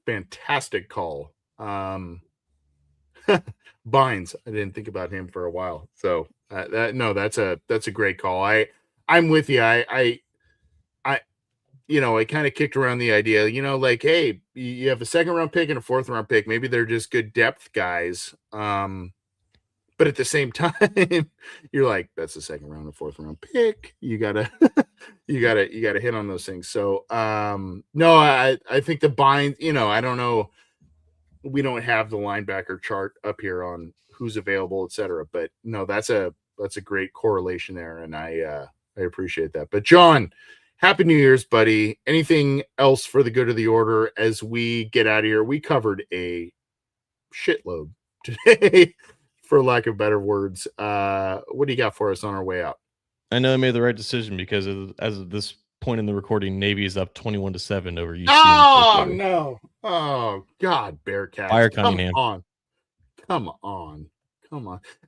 fantastic call. Bynes, I didn't think about him for a while. So that's a great call. I'm with you. I kind of kicked around the idea, like, hey, you have a second round pick and a fourth round pick. Maybe they're just good depth guys. But at the same time, you're like, that's a second round and fourth round pick. You gotta hit on those things. So no, I think the Bynes, I don't know. We don't have the linebacker chart up here on who's available, et cetera. But no, that's a great correlation there. And I appreciate that. But John, Happy New Year's, buddy. Anything else for the good of the order as we get out of here? We covered a shitload today, for lack of better words. What do you got for us on our way out? I know I made the right decision because as of this point in the recording, Navy is up 21-7 over UC. Oh no! Oh God, Bearcats! Fire Cunningham. Come on!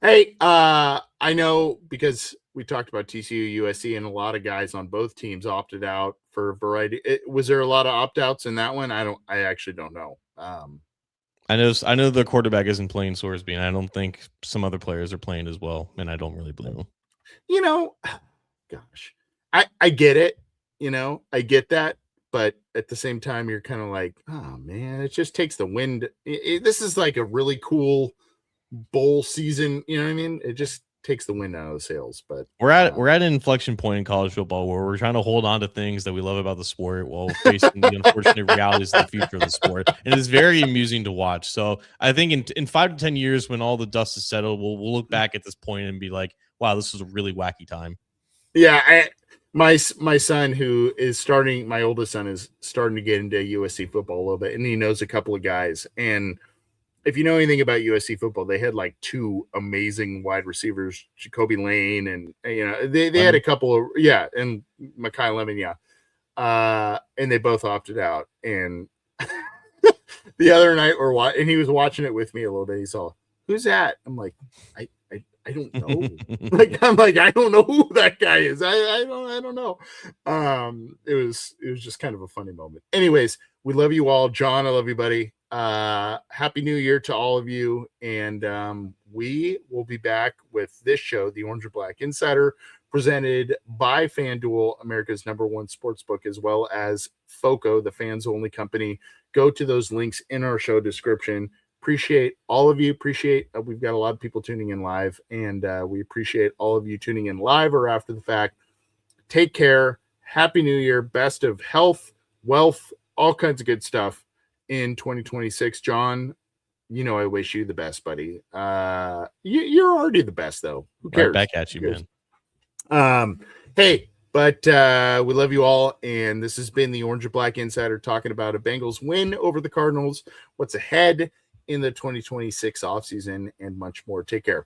Hey, I know because we talked about TCU, USC, and a lot of guys on both teams opted out for a variety. Was there a lot of opt-outs in that one? I actually don't know. I know the quarterback isn't playing Sorsby, and I don't think some other players are playing as well, and I don't really blame them. You know, gosh, I get it. I get that, but at the same time, you're kind of like, oh man, it just takes the wind. This is like a really cool bowl season. You know what I mean? It just takes the wind out of the sails. But we're at an inflection point in college football where we're trying to hold on to things that we love about the sport while facing the unfortunate realities of the future of the sport. And it's very amusing to watch. So I think in 5 to 10 years, when all the dust is settled, we'll look back at this point and be like, wow, this was a really wacky time. Yeah, my son, who is starting, my oldest son is starting to get into USC football a little bit, and he knows a couple of guys. And if you know anything about USC football, they had like 2 amazing wide receivers, Jacoby Lane, and they had a couple of and Mekhi Lemon, and they both opted out. And the other night and he was watching it with me a little bit. He saw, who's that? I'm like, I don't know. I don't know who that guy is. I don't know. It was just kind of a funny moment. Anyways, we love you all. John, I love you, buddy. Happy New Year to all of you. And we will be back with this show, the Orange or Black Insider, presented by FanDuel, America's #1 sportsbook, as well as FOCO, the fans only company. Go to those links in our show description. Appreciate all of you. We've got a lot of people tuning in live, and we appreciate all of you tuning in live or after the fact. Take care. Happy New Year. Best of health, wealth, all kinds of good stuff in 2026. John, I wish you the best, buddy. You're already the best, though. Who cares? Right back at you, man. Hey, but we love you all, and this has been the Orange or Black Insider talking about a Bengals win over the Cardinals, what's ahead in the 2026 offseason, and much more. Take care.